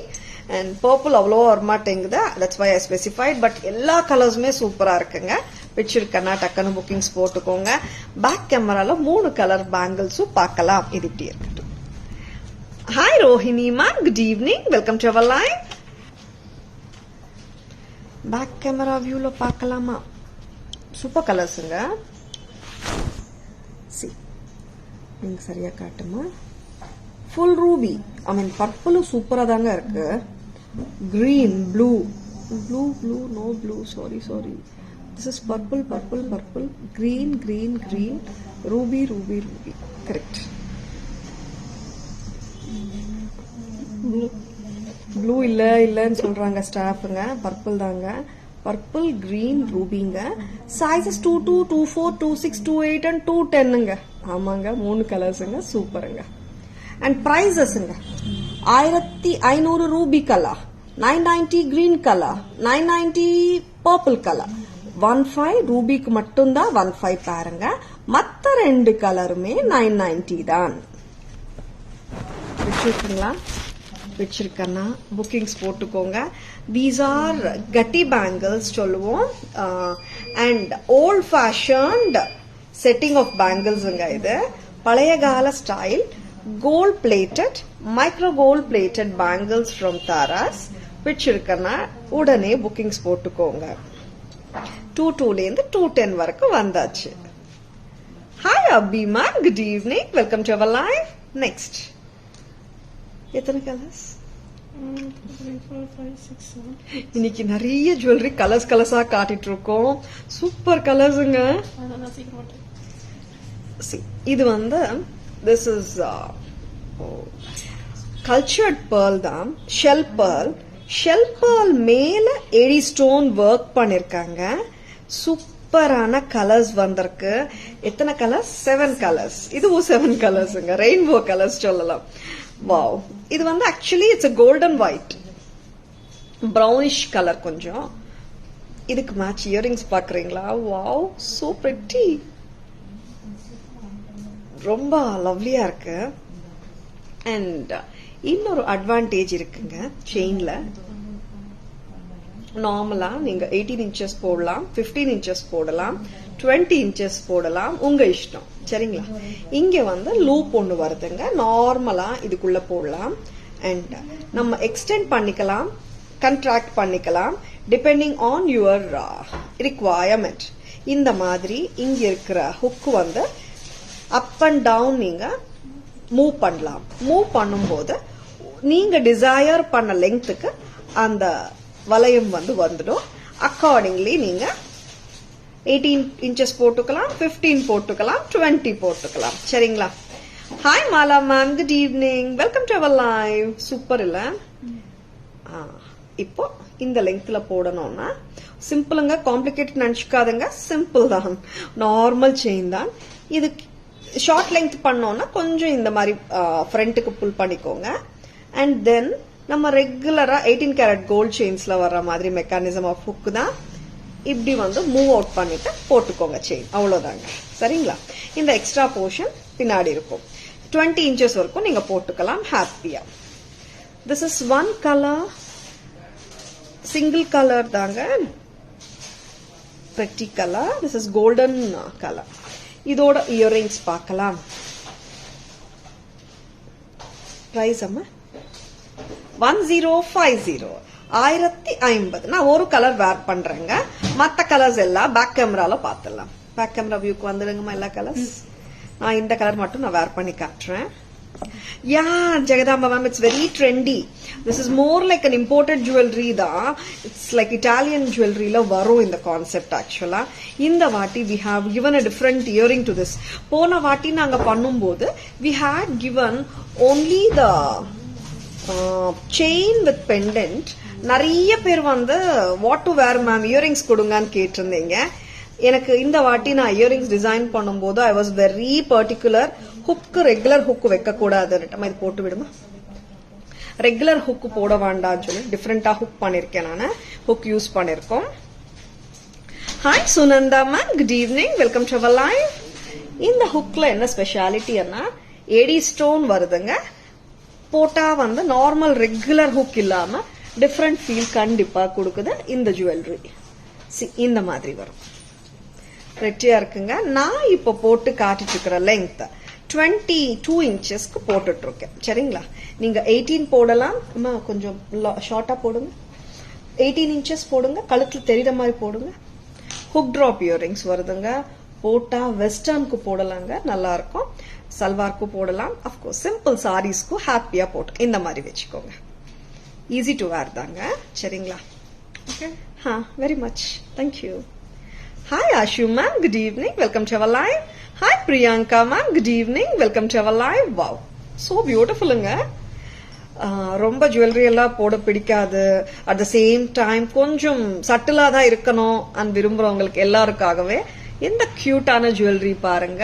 And purple அவ்வளோ வரமாட்டேங்குது, that's why I specified. But எல்லா கலர்ஸுமே சூப்பரா இருக்குங்க. பிடிச்சிருக்கனா டக்குன்னு புக்கிங்ஸ் போட்டுக்கோங்க. பேக் கேமரால 3 கலர் பேங்கிள்ஸும் பார்க்கலாம். இது இப்படி இருக்கட்டும். Hi Rohini ma'am, good evening, welcome to our live. Back camera வியூல பார்க்கலாமா? சூப்பர் கலர்ஸுங்க. நீங்க சரியா காட்டுமா? ஃபுல் ரூபி, ஐ மீன் பர்பிளும் சூப்பரா தாங்க இருக்கு. Green, blue, no blue, sorry. This is purple, green, ruby, correct. Blue இல்லன்னு சொல்றாங்க ஸ்டாஃப்ங்க. பர்பிள் தாங்க. பர்பிள், கிரீன், ரூபிங்க. சைசஸ் 22, 24, 26, 28 and 210ங்க. ஆமாங்க, 3 கலர்ஸுங்க. சூப்பருங்க. அண்ட் பிரைசஸ்ங்க 1500 ruby colour, 990 green colour, 990 purple colour, 15 ரூபிக்கு மட்டும்தான் 15 பாருங்க. மத்த 2 கலருமே 990 தான். பிடிச்சிருக்குங்களா? பிடிச்சிருக்கன்னா புக்கிங்ஸ் போட்டுக்கோங்க. தீஸ் ஆர் கட்டி பேங்கிள்ஸ் சொல்லுவோம். And old fashioned setting of பேங்கிள்ஸ்ங்க. இது பழைய கால style gold plated, micro gold plated bangles from Taras. பிடிச்சிருக்கனா உடனே புக்கிங்ஸ் போட்டுக்கோங்க. 22 லேருந்து 210 வரைக்கும் வந்தாச்சு. Hi Abhima, good evening, welcome to our live. Next எத்தனை கலர்ஸ்? இன்னைக்கு நிறைய ஜுவல்லரி கலர்ஸா காட்டிட்டு இருக்கோம். சூப்பர் கலர்ஸுங்க. இது வந்து this is cultured pearl தான், ஷெல் pearl மேல எடி ஸ்டோன் ஒர்க் பண்ணிருக்காங்க. சூப்பரான கலர்ஸ் வந்திருக்கு. எத்தனை கலர்ஸ்? 7 கலர்ஸ். இதுவும் 7 கலர்ஸ்ங்க, ரெயின்போ கலர்ஸ் சொல்லலாம். வாவ். இது வந்து actually it's a golden white, brownish colour கொஞ்சம். இதுக்கு மேட்ச் இயரிங்ஸ் பாக்குறீங்களா? Wow, so pretty. ரொம்ப லவ்லியா இருக்கு. அண்ட் இன்னொரு அட்வான்டேஜ் இருக்குங்க செயின்ல. நார்மலா நீங்க 18 இன்ச்சஸ் போடலாம், 15 இன்ச்சஸ் போடலாம், 20 இன்ச்சஸ் போடலாம், உங்க இஷ்டம். சரிங்களா? இங்க வந்து லூப் ஒன்று வருதுங்க. நார்மலா இதுக்குள்ள போடலாம். அண்ட் நம்ம எக்ஸ்டெண்ட் பண்ணிக்கலாம், கண்ட்ராக்ட் பண்ணிக்கலாம், டிபெண்டிங் ஆன் யுவர் ரிக்வயர்மெண்ட். இந்த மாதிரி இங்க இருக்கிற ஹுக் வந்து அப் அண்ட் டவுன் நீங்க மூவ் பண்ணலாம். மூவ் பண்ணும்போது நீங்க டிசையர் பண்ண லெங்க்த்துக்கு அந்த வளையம் வந்து வந்துடும். அக்கார்டிங்லி நீங்க 18 இன்ச்சஸ் போட்டுக்கலாம், 15 போட்டுக்கலாம், 20 போட்டுக்கலாம். சரிங்களா? Hi Mala ma'am, good evening, welcome to our live. Super இல்ல? இப்போ இந்த லெங்க்த்ல போடணும்னா சிம்பிளுங்க, காம்ப்ளிகேட்டட் நினைச்சுக்காதுங்க, சிம்பிள் தான், நார்மல் செயின் தான். இது ஷார்ட் லெங்த் பண்ணோம்னா கொஞ்சம் இந்த மாதிரி ஃப்ரண்ட்டுக்கு புல் பண்ணிக்கோங்க. அண்ட் தென் நம்ம ரெகுலரா 18 கேரட் கோல்ட் செயின்ஸ்ல வர்ற மாதிரி மெக்கானிசம் ஆஃப் ஹுக் தான். இப்படி வந்து மூவ் அவுட் பண்ணிட்டு போட்டுக்கோங்க செயின், அவ்வளவுதாங்க. சரிங்களா? இந்த எக்ஸ்ட்ரா போர்ஷன் பின்னாடி இருக்கும். 20 இன்ச்சஸ் வரைக்கும் நீங்க போட்டுக்கலாம் ஹாப்பியா. This is one colour, single colour தாங்க, pretty color. This is golden color. இதோட இயரிங்ஸ் பார்க்கலாம். பிரைஸ் அம்மா 1050, 1050. நான் ஒரு கலர் வேர் பண்றேங்க. மத்த கலர்ஸ் எல்லாம் பேக் கேமரால பாத்துடலாம். பேக் கேமரா வியூக்கு வந்துடுங்கம்மா எல்லா கலர்ஸ். நான் இந்த கலர் மட்டும் நான் வேர் பண்ணி காட்டுறேன். Yeah, Jagadamba ma'am, it's very trendy. This is more like an imported jewelry da. It's like Italian jewelry la varo in the concept actually. இந்த வாட்டி we have given a different earring to this. போன வாட்டி நாங்க பண்ணும்போது we had given only the chain with pendant. நிறைய பேர் வந்து what to wear ma'am, earrings கொடுங்கன்னு கேட்டிருந்தீங்க. எனக்கு இந்த வாட்டி நான் இயரிங்ஸ் டிசைன் பண்ணும்போது I was very particular. Hook regular hook வைக்க கூடாதுன்னு இது போட்டு விடுமா, ரெகுலர் ஹுக்கு போட வேண்டாம்னு சொல்லி டிஃப்ரெண்டா ஹுக் பண்ணிருக்கேன். நான் ஹுக் யூஸ் பண்ணிருக்கோம். Hi Sunanda ma'am, good evening, welcome to our live. இந்த ஹுக்ல என்ன ஸ்பெஷாலிட்டின்னா ஏடி ஸ்டோன் வருதுங்க. போட்டா வந்து நார்மல் ரெகுலர் ஹுக் இல்லாம டிஃப்ரெண்ட் ஃபீல் கண்டிப்பா கொடுக்குது இந்த ஜுவல்லரி. இந்த மாதிரி வரும், ரெட்டியா இருக்குங்க. நான் இப்ப போட்டு காட்டிட்டு இருக்கிற லெங்த் 22 இன்ச்சஸ்க்கு போட்டுட்டு இருக்கேன். சரிங்களா? நீங்க 18 போடலாம், கொஞ்சம் ஷார்ட்டா போடுங்க. 18 இன்ச்சஸ் போடுங்க, கழுத்துல தெரியுற மாதிரி போடுங்க. ஹுக் டிராப் இயரிங்ஸ் வருதுங்க. போட்டா வெஸ்டர்னுக்கு போடலாங்க, நல்லா இருக்கும். சல்வார்க்கு போடலாம். அப்கோர்ஸ் சிம்பிள் சாரீஸ்க்கு ஹாப்பியா போட்டு இந்த மாதிரி வச்சுக்கோங்க. ஈஸி டு வேர் தாங்க. சரிங்களா? Very much, thank you. Hi Ashu ma'am, good evening, welcome to our live. Hi Priyanka ma'am, good evening, welcome to our live. Wow, so beautifulங்க. ரொம்ப ஜுவல்லரி எல்லாம் போட பிடிக்காது, அட் த சேம் டைம் கொஞ்சம் சட்டிலா தான் இருக்கணும் அண்ட் விரும்புறவங்களுக்கு எல்லாருக்காகவே இந்த கியூட்டான ஜுவல்லரி பாருங்க.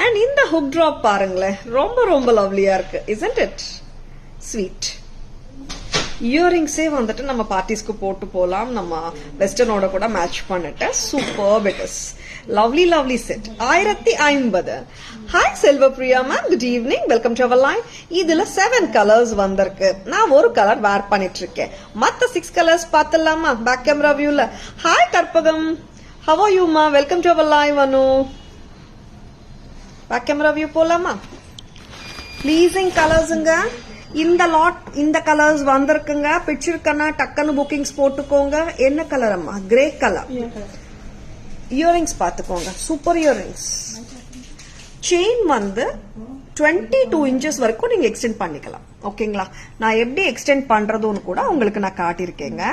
அண்ட் இந்த ஹுக் டிராப் பாருங்களேன், ரொம்ப ரொம்ப லவ்லியா இருக்கு, isn't it? Sweet. இயரிங்ஸே வந்துட்டு நம்ம பார்ட்டிஸ்க்கு போட்டு போலாம், நம்ம வெஸ்டர்னோட கூட மேட்ச் பண்ணிட்டு super it is. Lovely lovely set 1050. Hi Selvapriya ma'am, good evening, welcome to our live. இதுல 7 கலர்ஸ் வந்திருக்கு. நான் ஒரு கலர் வேர் பண்ணிட்டு இருக்கேன். மத்த 6 கலர்ஸ் பாத்துலாமா பேக் கேமரா வியூல? Hi Karpagam, how are you மா, welcome to our live. Anu, back camera view போலாமா? ப்ளீசிங் கலர்ஸுங்க. இந்த லாட் இந்த கலர்ஸ் வந்திருக்குங்க. பிடிச்சிருக்கனா டக்குன்னு புக்கிங்ஸ் போட்டுக்கோங்க. என்ன கலர் அம்மா? Grey colour. இயரிங்ஸ் பாத்துக்கோங்க, சூப்பர் இயரிங்ஸ். செயின் வந்து 22 இன்ச்சஸ் வரைக்கும் நீங்க எக்ஸ்டெண்ட் பண்ணிக்கலாம். ஓகேங்களா? நான் எப்படி எக்ஸ்டெண்ட் பண்றதுன்னு கூட உங்களுக்கு நான் காட்டியிருக்கேங்க.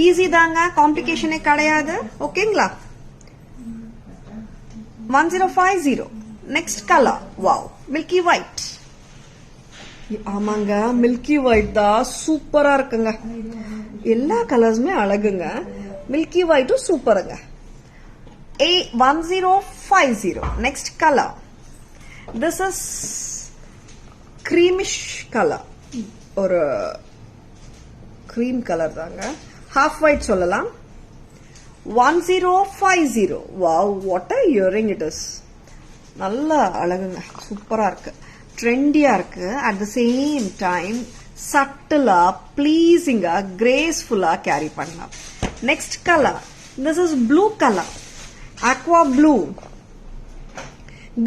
ஈஸி தாங்க, காம்ப்ளிகேஷனே கிடையாது. ஓகேங்களா? 1050. Next colour, wow, milky white. ஆமாங்க, மில்கி ஒயிட் தான் சூப்பரா இருக்குங்க. எல்லா கலர்ஸுமே அழகுங்க. மில்கி ஒயிட்டும் சூப்பருங்க. 1050. Next colour, this is creamish colour, ஒரு கிரீம் கலர் தாங்க, ஹாஃப் ஒயிட் சொல்லலாம். 1050. Wow, what a earring it is. நல்ல அழகுங்க, சூப்பரா இருக்கு, ட்ரெண்டியா இருக்கு. அட் த சேம் டைம் சட்டிலா, பிளீசிங்கா, கிரேஸ்ஃபுல்லா கேரி பண்ணலாம். Next colour, this is blue colour, aqua blue.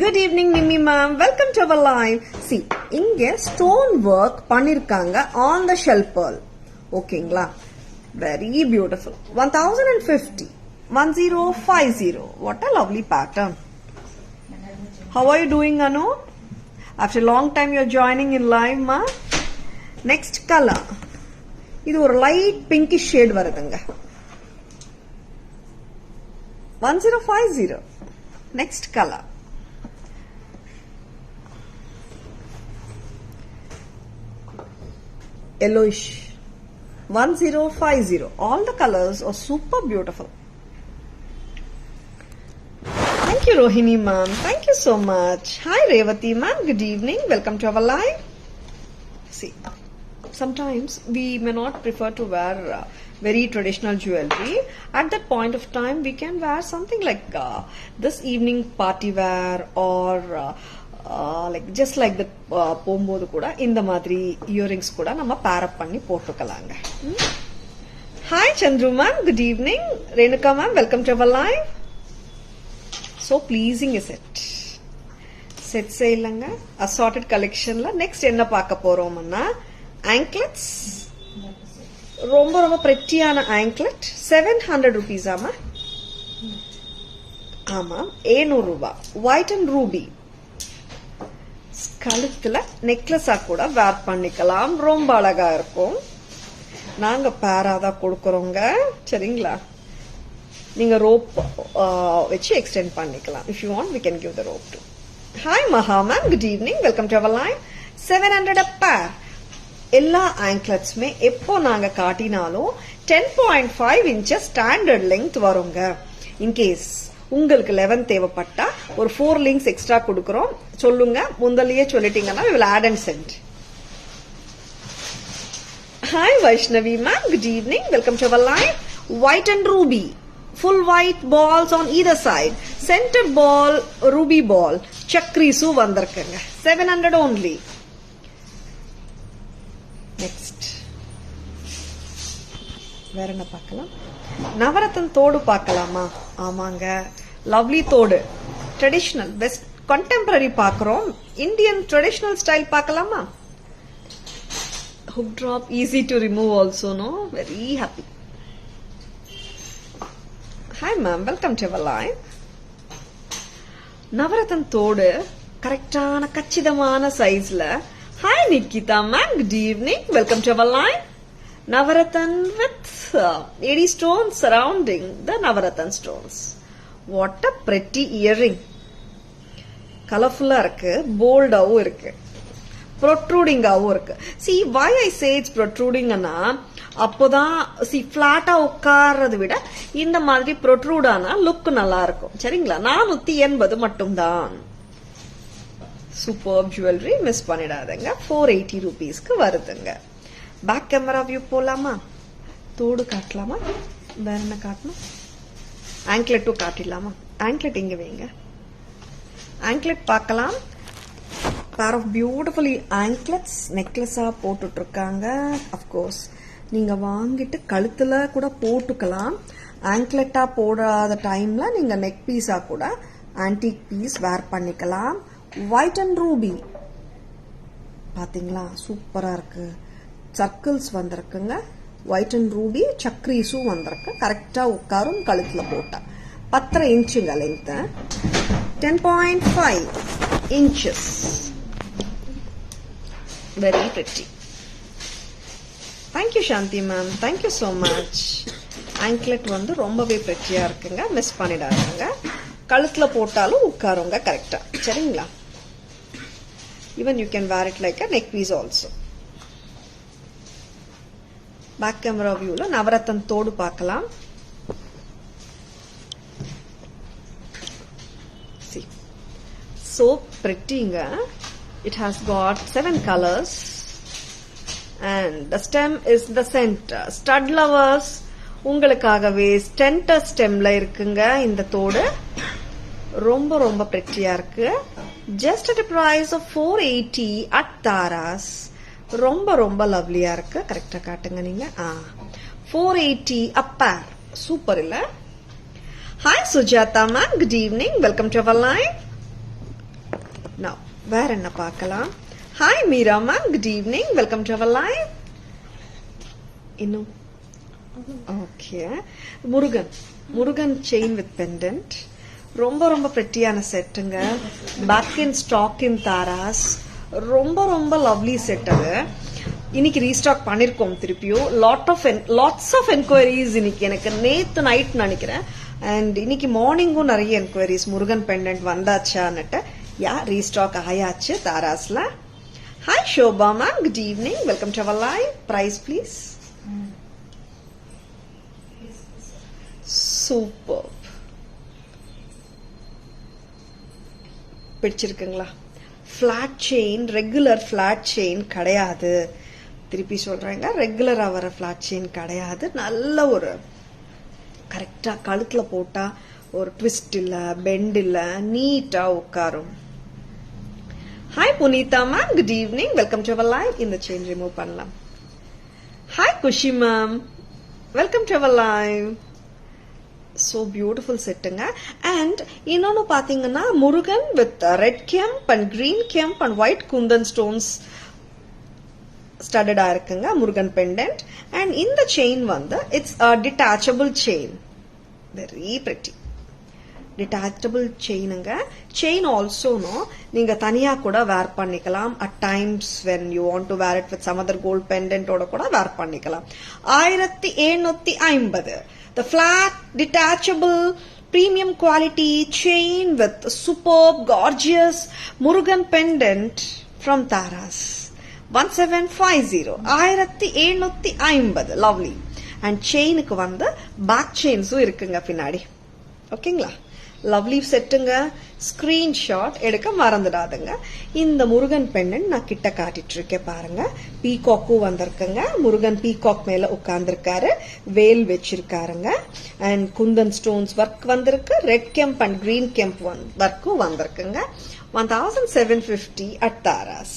Good evening, Nimi ma'am. Welcome to our live. See, இங்க stone work பண்ணிருக்காங்க on the shell pearl. ஓகேங்களா? Very beautiful. 1050. 1050. What a lovely pattern. How are you doing, Anu? After a long time you're joining in live, ma. Next color. இது ஒரு light pinkish shade வருதுங்க. 1050. Next color. Yellowish. 1050. All the colors are super beautiful. Thank you, Rohini ma'am. Thank you so much. Hi, Revati ma'am. Good evening. Welcome to our live. See, sometimes we may not prefer to wear very traditional jewelry. At that point of time, we can wear something like this evening party wear or like just like the போகும்போது கூட இந்த மாதிரி earrings கூட நம்ம பேர் up பண்ணி போட்டுக்கலாங்க. Hi Chandru ma'am, good evening. Renuka ma'am, welcome to our live. So pleasing is it. Set இல்லைங்க, அசார்டட் கலெக்ஷன்ல நெக்ஸ்ட் என்ன பார்க்க போறோம்னா anklets. ரொம்ப ரொம்ப பிரெட்டியான anklet. 700 rupees ஆமா. ஆமா, 700 ரூபாய். White and Ruby. கழுத்துல நெக்லஸா கூட வேர் பண்ணிக்கலாம். ரொம்ப அழகா இருக்கும். நாங்க பேராதான் கொடுக்கறோங்க. சரிங்களா? நீங்க ரோப் வச்சு எக்ஸ்டெண்ட் பண்ணிக்கலாம். If you want, we can give the rope too. Hi Maha ma'am, good evening. Welcome to our live. 700 a pair. எல்லா ankletsமே எப்போ நாங்க காட்டினாலும் 10.5 inches standard length வருங்க. In case உங்களுக்கு 11 தேவைப்பட்டா ஒரு 4 links எக்ஸ்ட்ரா கொடுக்கறோம். சொல்லுங்க, முந்தலையே சொல்லிட்டீங்கன்னா we will add and send. Hi Vaishnavi ma'am, good evening. Welcome to our live. White and ruby. Full white balls on either side. Center ball, ruby ball. Chakrisu வந்திருக்குங்க. 700 only. Next. வேற என்ன பார்க்கலாம்? நவரத்தன் தோடு பார்க்கலாமா? ஆமாங்க, லவ்லி தோடு. Traditional west contemporary பார்க்கறோம். Indian traditional style பார்க்கலாமா? Hook drop, easy to remove also, no? Very happy. Hi ma'am, welcome to our live. Navratan தோடு கரெக்டான கச்சிதமான சைஸ்ல. Hi Nikita ma'am, good evening. Welcome to our live. Navaratan with 80 stones surrounding the Navaratan stones. What a pretty earring. Colorful இருக்கு, bold ஆவும் இருக்கு, protruding ஆவும் இருக்கு. See, why I say it's protruding னா, அப்போதான் பிளாட்டா உட்கார்றதை விட இந்த மாதிரி ப்ரொட்ரூட் ஆனா லுக் நல்லா இருக்கும். சரிங்களா? 480 மட்டும்தான். சூப்பர் ஜுவல்லரி, மிஸ் பண்ணிடாதங்க. 480 rupeesக்கு வருதுங்க. பேக் கேமரா வியூ போலாமா? தோடு காட்டலாமா? வேற என்ன காட்டணும்? ஆங்க்லெட்டும் காட்டிடலாமா? ஆங்க்லெட் எங்க வைங்க? ஆங்க்லெட் பார்க்கலாம். பேர் ஆஃப் பியூட்டிஃபுல்லி ஆங்க்லெட்ஸ் நெக்லஸா போட்டுட்டு இருக்காங்க. அப்கோர்ஸ் நீங்க வாங்கிட்டு கழுத்துல கூட போட்டுக்கலாம். ஆங்க்லெட்டா போடாத டைம்ல நீங்க நெக் பீஸா கூட ஆன்டிக் பீஸ் வேர் பண்ணிக்கலாம். ஒயிட் அண்ட் ரூபி பாத்தீங்களா? சூப்பரா இருக்கு. சர்க்கிள்ஸ் வந்திருக்குங்க. ஒயிட் அண்ட் ரூபி சக்ரீஸும் வந்திருக்கு. கரெக்டா உட்காரும் கழுத்துல போட்டா. 10 இன்ச்சுங்க length. 10.5 inches. Very pretty. Thank you Shanti ma'am. Thank you so much. Anklet வந்து ரொம்பவே பிரெட்டியா இருக்குங்க. மிஸ் பண்ணிடாதீங்க. கழுத்துல போட்டாலும் உட்காருங்க கரெக்டா. சரிங்களா? Even you can wear it like a neck piece also. Back camera view ல நவரத்தன் தோடு பார்க்கலாம். See. So prettyங்க. It has got 7 colors. And the stem is the center. Stud lovers, உங்களுக்காகவே center stemல இருக்குங்க இந்த தோடு. ரொம்ப ரொம்ப பிரெட்டியா இருக்கு. Just at a price of 480 at Taras. ரொம்ப ரொம்ப லவ்லியா இருக்கு. கரெக்டா காட்டுங்க நீங்க. 480 a pair. சூப்பர் இல்ல? Hi Sujata ma'am, good evening. Welcome to our live. Now, வேற என்ன பார்க்கலாம்? Hi Meera ma'am, good evening. Welcome to our live. இன்னும் okay, Murugan chain with pendant, ரொம்ப ரொம்ப பிரெட்டியான செட்டுங்க. Back in stock in Taras, ரொம்ப லவ்லி செட். அது இன்னைக்கு ரீஸ்டாக் பண்ணிருக்கோம் திருப்பியும். லாட்ஸ் ஆஃப் என்கொயரிஸ் இன்னைக்கு. எனக்கு நேத்து நைட் நினைக்கிறேன், அண்ட் இன்னைக்கு மார்னிங்கும் நிறைய என்கொயரிஸ் முருகன் பெண்டன்ட் வந்தாச்சான்னுட்டு. யா, ரீஸ்டாக் ஆயாச்சு தாராஸ்ல. Hi Shobha ma'am, good evening. Welcome to our live. Price please. Super, பிடிச்சிருக்குங்களா? Flat chain, regular flat chain கிடையாது. திருப்பி சொல்றேங்க, ரெகுலரா வர ஃபிளாட் செயின் கிடையாது. நல்ல ஒரு கரெக்டா கழுத்துல போட்டா ஒரு ட்விஸ்ட் இல்ல, பெண்ட் இல்ல, நீட்டா உட்காரும். Hi Punitha ma'am, good evening. Welcome to our live. இந்த செயின் ரிமூவ் பண்ணலாம். Hi Khushi ma'am, welcome to our live. So beautiful செட்டுங்க. அண்ட் இன்னொன்னு பாத்தீங்கன்னா Murugan with red kemp and green kemp and white kundan stones ஸ்டடடா இருக்குங்க முருகன் பெண்டன்ட். அண்ட் இந்த செயின் வந்து it's detachable chain, very pretty detachable செயினுங்க. செயின் ஆல்சோனோ நீங்க தனியா கூட வேர் பண்ணிக்கலாம். At times when you want to where it with some other gold பெண்டன்ட்டோட கூட வேர் பண்ணிக்கலாம். 1750. The flat, detachable, premium quality chain with superb, gorgeous Murugan pendant from Taras. 1750. 1750. Lovely. And chain க்கு வந்து பேக் செயின்ஸும் இருக்குங்க பின்னாடி. ஓகேங்களா? Lovely செட்டுங்க. Screenshot எடுக்க மறந்துடாதுங்க. இந்த முருகன் பெண்டன்ட் நான் கிட்ட காட்டிட்டு இருக்கேன் பாருங்க. பீகாக்கும் வந்திருக்குங்க. முருகன் பீகாக் மேல உட்கார்ந்துருக்காரு, வேல் வச்சிருக்காருங்க. அண்ட் குந்தன் ஸ்டோன்ஸ் ஒர்க் வந்திருக்கு. Red kemp and green kemp ஒர்க்கும் வந்திருக்குங்க. 1750 at Taras.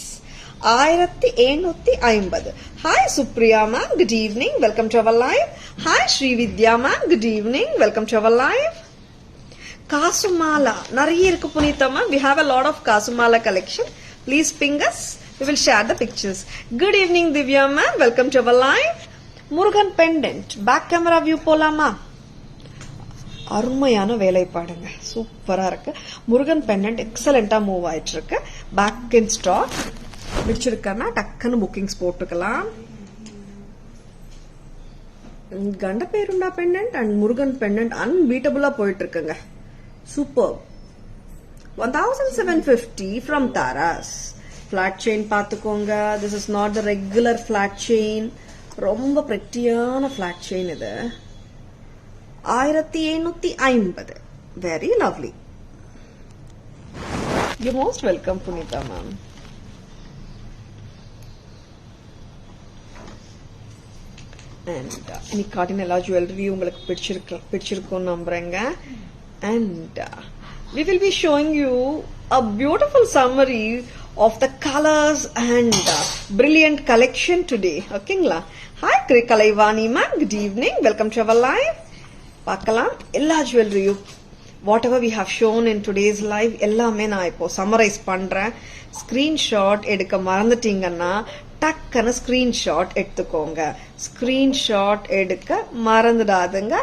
1750. Hi Supriya ma'am, good evening. Welcome to our live. Hi Srividya ma'am, good evening. Welcome to our live. காசுமாலா நிறைய இருக்கு Punitha ma'am. We have a lot of kasumala collection. Please ping us. We will share the pictures. Good evening Divya ma'am. Welcome to our live. Murugan pendant back camera view போலாமா? அருமையான வேலைப்பாடுங்க, சூப்பரா இருக்கு. Murugan pendant எக்ஸலண்டா move ஆயிட்டு இருக்கு. Back in stock வச்சிருக்கேன்னா டக்குன்னு bookings போட்டுக்கலாம். Gandaberunda pendant and Murugan pendant அன்பீட்டபிளா போயிட்டு இருக்குங்க. Super. 1750 from Taras. Flat chain பாத்துக்கோங்க. This is not the regular flat chain. ரொம்ப பிரெட்டியான flat chain இது. 1750. Very lovely. You're most welcome Punita ma'am. And இன்னைக்கு காட்டின எல்லா ஜுவல்லரி உங்களுக்கு பிடிச்சிருக்கும் நம்புறேங்க. And we will be showing you a beautiful summary of the colors and brilliant collection today. Okay-ங்களா? Hi Kalaivani ma'am, good evening. Welcome to our live. பார்க்கலாம் எல்லா ஜுவல்லரியும் whatever we have shown in today's live எல்லாமே நான் இப்போ summarise பண்றேன். Screenshot எடுக்க மறந்துட்டீங்கன்னா டக்குன்னு screenshot எடுத்துக்கோங்க. Screenshot எடுக்க மறந்துடாதுங்க.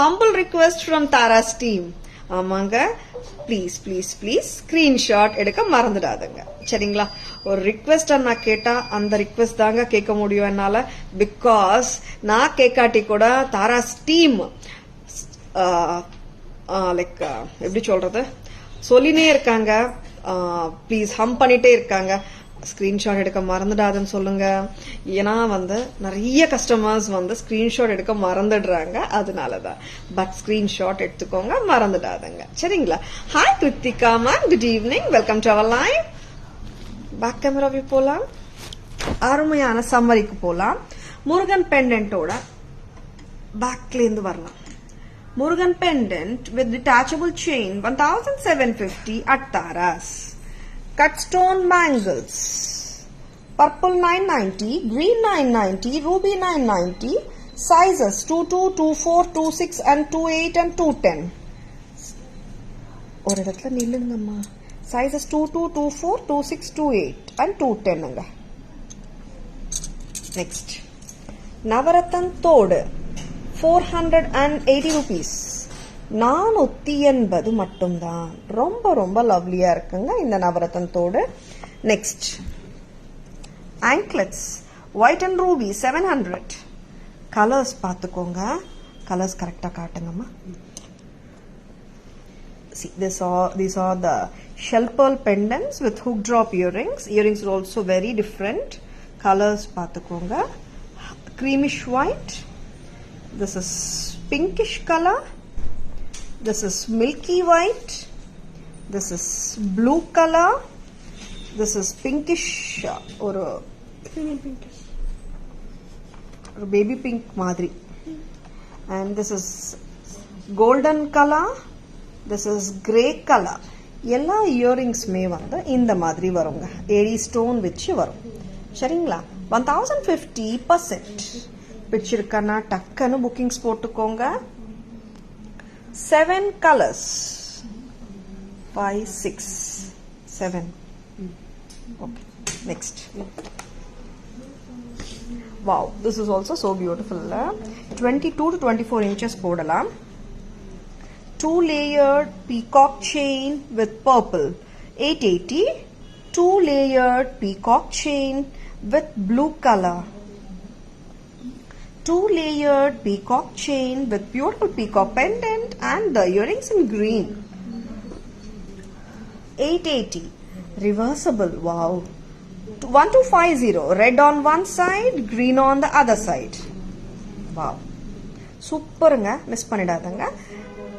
Humble request from Taras team. ஆமாங்க, ப்ளீஸ் ப்ளீஸ் ப்ளீஸ் ஸ்கிரீன்ஷாட் எடுக்க மறந்துடாதுங்க. சரிங்களா? ஒரு ரிக்வெஸ்ட் நான் கேட்டா அந்த ரிக்வெஸ்ட் தாங்க கேட்க முடியும் என்னால. பிகாஸ் நான் கேட்காட்டி கூட தாராஸ் டீம் லைக் எப்படி சொல்றது சொல்லினே இருக்காங்க. ப்ளீஸ் ஹம் பண்ணிட்டே இருக்காங்க. ஸ்கிரீன்ஷாட் எடுக்க மறந்துடாதுன்னு சொல்லுங்க. ஏன்னா வந்து நிறைய கஸ்டமர்ஸ் வந்து ஸ்கிரீன்ஷாட் எடுக்க மறந்துடுறாங்க, அதனாலதான். பட் ஸ்கிரீன்ஷாட் எடுத்துக்கோங்க, மறந்துடாதுங்க. சரிங்களா? Hi Kiruthika ma'am, good evening. Welcome to our live. Back camera view போலாம். அருமையான சம்மரிக்கு போலாம். முருகன் பெண்டன்ட்டோட பேக்ல இருந்து வரலாம். Murugan pendant with detachable chain 1750 at Taras. Cut stone bangles. Purple 990, green 990, ruby 990. Sizes 22, 24, 26 and 28 and 210. ஒரு இடத்துல நில்லுங்கம்மா. Sizes 22, 24, 26, 28 and 210. Next. Navarathan Tode. 480 rupees. 480 மட்டும்தான். ரொம்ப ரொம்ப லவ்லியா இருக்குங்க இந்த நவரத்தன் தோடு. Next. Anklets. White and ruby 700. Colors பார்த்துக்கோங்க. Colors கரெக்டா காட்டுங்கம்மா. See, these are the shell pearl pendants with hook drop earrings. Earrings are also very different. Colors பார்த்துக்கோங்க. Creamish white. This is pinkish color. This is milky white. This is blue color. This is pinkish or baby pink madri. And this is golden color. This is grey color. எல்லா இயரிங்ஸ்மே வந்து இந்த மாதிரி வருங்க. ஏடி stone வச்சு வரும். சரிங்களா? 1050% பிடிச்சிருக்கனா டக்குன்னு bookings போட்டுக்கோங்க. 7 colors. 5, 6, 7. Okay. Next. Wow, this is also so beautiful. 22 to 24 inches போடலாம். 2-layered peacock chain with purple. 880. 2-layered peacock chain with blue color. 2-layered peacock chain with beautiful peacock pendant and the earrings in green. 880. Reversible. Wow. 1250. Red on one side, green on the other side. Wow. சூப்பருங்க. Miss பண்ணிடாதங்க.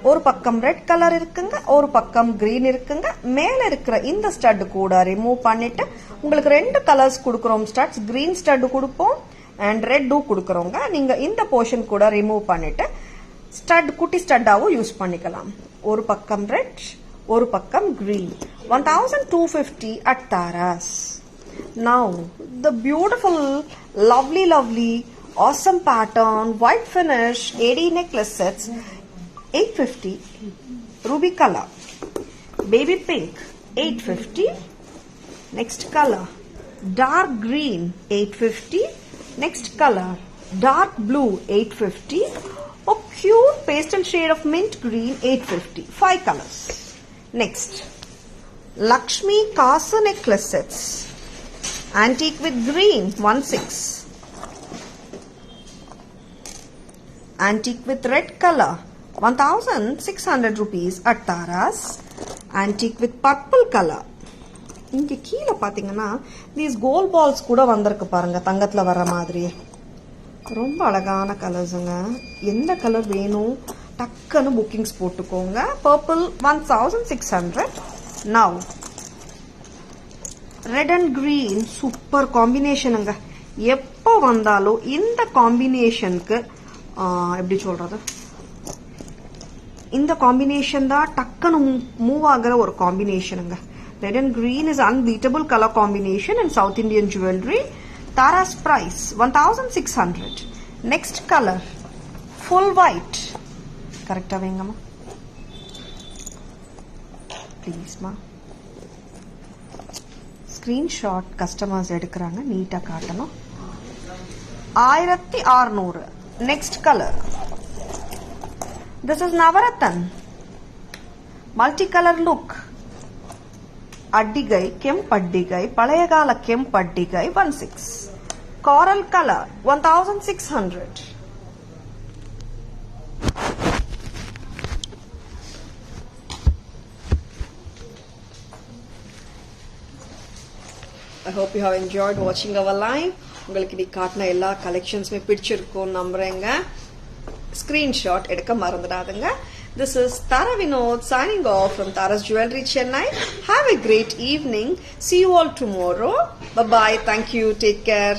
ஒரு பக்கம் red colour இருக்குங்க, ஒரு பக்கம் green இருக்குங்க. மேல இருக்கிற இந்த ஸ்டட் கூட ரிமூவ் பண்ணிட்டு உங்களுக்கு 2 கலர்ஸ் கொடுக்குறோம். ஸ்டட்ஸ் கிரீன் ஸ்டட் கொடுப்போம் அண்ட் ரெட்டும் கொடுக்குறோங்க. நீங்க இந்த போர்ஷன் கூட ரிமூவ் பண்ணிட்டு ஸ்டட் குட்டி ஸ்டட்டாவும் யூஸ் பண்ணிக்கலாம். ஒரு பக்கம் ரெட், ஒரு பக்கம் green. 1250 at Taras. Now the beautiful, lovely, awesome pattern, white finish, AD necklace sets. 850. Ruby color. Baby pink. 850. Next color. Dark green. 850. Next color. Dark blue. 850. A pure pastel shade of mint green. 850. 5 colors. Next. Lakshmi Kasa necklace sets. Antique with green. 16. Antique with red color. 1600 rupees at Taras. Antique with purple color. இங்க கீழே பாத்தீங்கன்னா these gold balls கூட வந்திருக்கு பாருங்க, தங்கத்துல வர மாதிரி. ரொம்ப அழகான கலர்ஸ்ங்க. எந்த கலர் வேணும் டக்குன்னு புக்கிங்ஸ் போட்டுக்கோங்க. purple 1600. Now red and green super காம்பினேஷனுங்க. எப்போ வந்தாலும் இந்த காம்பினேஷனுக்கு எப்படி சொல்றது, இந்த காம்பினேஷன் தான் டக்குன்னு மூவ் ஆகிற ஒரு காம்பினேஷனுங்க. Red and green is unbeatable colour combination in south Indian jewellery. Taras price 1600. Next colour full white. கரெக்டா வைங்கம்மா ப்ளீஸ்மா. ஸ்கிரீன்ஷாட் கஸ்டமர்ஸ் எடுக்கிறாங்க, நீட்டா காட்டணும். 1600. Next colour. This is Navarathan. Multicolor look. Addigai, Kempaddigai, Palayagala Kempaddigai 16. Coral color 1600. I hope you have enjoyed watching our live. உங்களுக்கு இன்னைக்கு காட்டின எல்லா கலெக்ஷன்ஸுமே பிடிச்சிருக்கும் நம்புறேங்க. Screenshot edukka marandradunga. This is Tara Vinod signing off from Tara's Jewelry Chennai. Have a great evening. See you all tomorrow. Bye bye. Thank you. Take care.